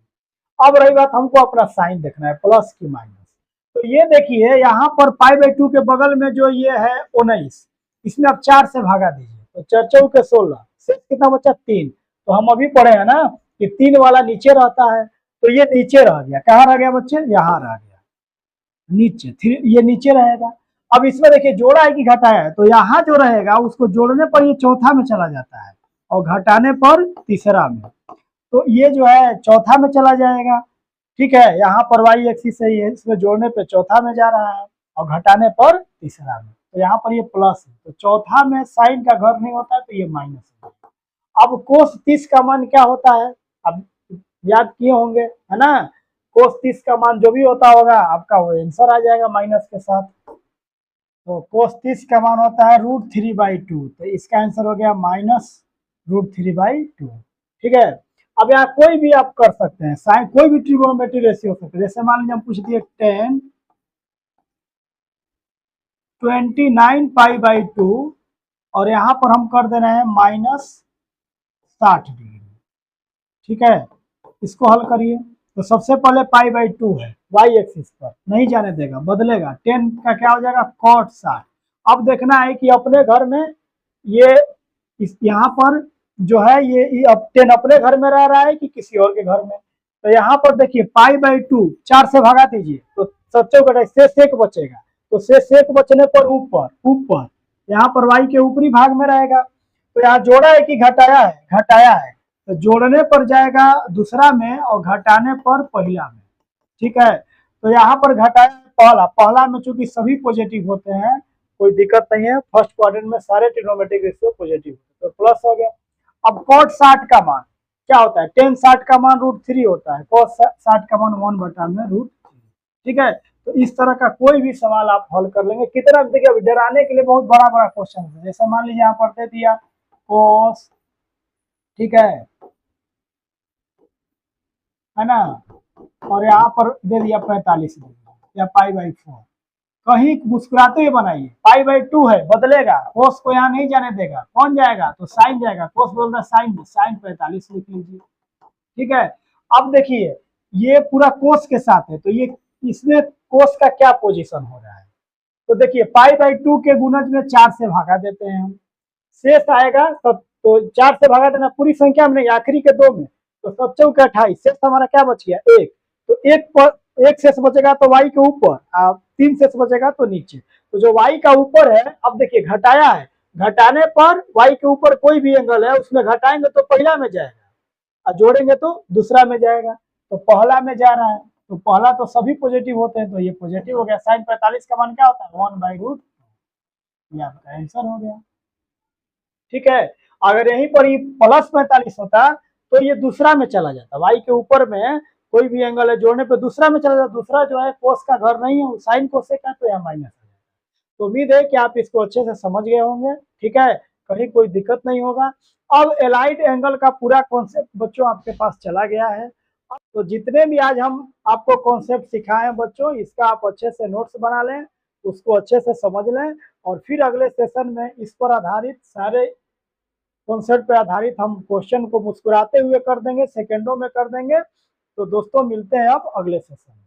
अब रही बात हमको अपना साइन देखना है, प्लस की माइनस। तो ये देखिए यहाँ पर π/2 के बगल में जो ये है 19, इसमें आप 4 से भागा दीजिए, तो 4 चौक के 16, शेष कितना बचा 3। तो हम अभी पढ़े हैं ना कि 3 वाला नीचे रहता है, तो ये नीचे रह गया, कहाँ रह गया बच्चे, यहाँ रह गया नीचे, ये नीचे रहेगा। अब इसमें देखिए जोड़ा है कि घटाया है, तो यहाँ जो रहेगा उसको जोड़ने पर ये चौथा में चला जाता है और घटाने पर तीसरा में, तो ये जो है चौथा में चला जाएगा। ठीक है, यहाँ पर y एक्सिस है, ये इसमें जोड़ने पे चौथा में जा रहा है और घटाने पर तीसरा में, तो यहाँ पर ये प्लस है, तो चौथा में साइन का घर नहीं होता है, तो ये माइनस है। अब कोस 30 का मान क्या होता है, अब याद किए होंगे, है ना, कोस 30 का मान जो भी होता होगा आपका वो आंसर आ जाएगा माइनस के साथ। तो कोस 30 का मान होता है √3/2, तो इसका आंसर हो गया -√3/2। ठीक है, अब यहाँ कोई भी आप कर सकते हैं, साइन कोई भी ट्रिगोनोमेट्री रेशियो हो सकता है। जैसे मान लीजिए हम पूछ दिए 10 29 π/2 और यहाँ पर हम कर दे रहे हैं -60 डिग्री। ठीक है, इसको हल करिए, तो सबसे पहले π/2 है, y एक्सिस पर नहीं जाने देगा, बदलेगा, 10 का क्या हो जाएगा cot 60। अब देखना है कि अपने घर में ये यहाँ पर जो है ये अब 10 अपने घर में रह रहा है कि किसी और के घर में। तो यहाँ पर देखिए π/2 4 से भगा दीजिए, तो 7 शेष 1 बचेगा, तो शेष 1 बचने पर ऊपर ऊपर यहाँ पर y के ऊपरी भाग में रहेगा। तो यहाँ जोड़ा है कि घटाया है, घटाया है, तो जोड़ने पर जाएगा दूसरा में और घटाने पर पहला में। ठीक है, तो यहाँ पर घटाया पहला, पहला में चूंकि सभी पॉजिटिव होते हैं कोई दिक्कत नहीं है, फर्स्ट क्वाड्रेंट में सारे ट्रिग्नोमेट्रिक रेशियो पॉजिटिव होते हैं, तो प्लस हो गया। अब cot 60 का मान क्या होता है, tan 60 का मान √3 होता है, cos 60 का मान 1/√3। ठीक है, तो इस तरह का कोई भी सवाल आप हल कर लेंगे। कितना देखिए डराने के लिए बहुत बड़ा बड़ा क्वेश्चन है, जैसे मान लीजिए यहाँ पर दे दिया cos, ठीक है ना, और यहाँ पर दे दिया 45 डिग्री या π/4, कहीं मुस्कुराते हुए बनाइए, π/2 है, बदलेगा, कोस को यहाँ नहीं जाने देगा, कौन जाएगा तो साइन जाएगा, कोस बोलता है साइन, साइन 45 लिख लीजिए। ठीक है, अब देखिए ये पूरा कोस के साथ है, तो ये इसमें कोस का क्या पोजीशन हो रहा है, तो देखिए π/2 के गुणज में 4 से भागा देते हैं हम, शेष आएगा तो 4 से भागा देना पूरी संख्या में नहीं, आखिरी के 2 में, तो 7 चौके 28, शेष हमारा क्या बच गया 1, तो 1 पर 1 शेष बचेगा तो y के ऊपर, 3 शेष बचेगा तो नीचे, तो जो y का ऊपर है, अब देखिए घटाया है, घटाने पर y के ऊपर कोई भी एंगल है उसमें घटाएंगे तो पहला में जाएगा और जोड़ेंगे तो दूसरा में जाएगा, तो पहला में जा रहा है, तो पहला तो सभी पॉजिटिव होते हैं, तो ये पॉजिटिव हो गया, साइन 45 का मान क्या होता है 1/√2, ये आपका आंसर हो गया। ठीक है, अगर यहीं पर ही प्लस 45 होता तो ये दूसरा में चला जाता, y के ऊपर में कोई भी एंगल है जोड़ने पे दूसरा में चला जाता, दूसरा जो है कोस का घर नहीं है, साइन कोसेक का, तो यहाँ माइनस आ जाएगा। तो उम्मीद है कि आप इसको अच्छे से समझ गए होंगे। ठीक है, कहीं कोई दिक्कत नहीं होगा। अब एलाइड एंगल का पूरा कॉन्सेप्ट बच्चों आपके पास चला गया है, तो जितने भी आज हम आपको कॉन्सेप्ट सिखाए बच्चों, इसका आप अच्छे से नोट्स बना लें, उसको अच्छे से समझ लें, और फिर अगले सेशन में इस पर आधारित सारे कॉन्सेप्ट पे आधारित हम क्वेश्चन को मुस्कुराते हुए कर देंगे, सेकंडों में कर देंगे। तो दोस्तों मिलते हैं अब अगले सेशन में।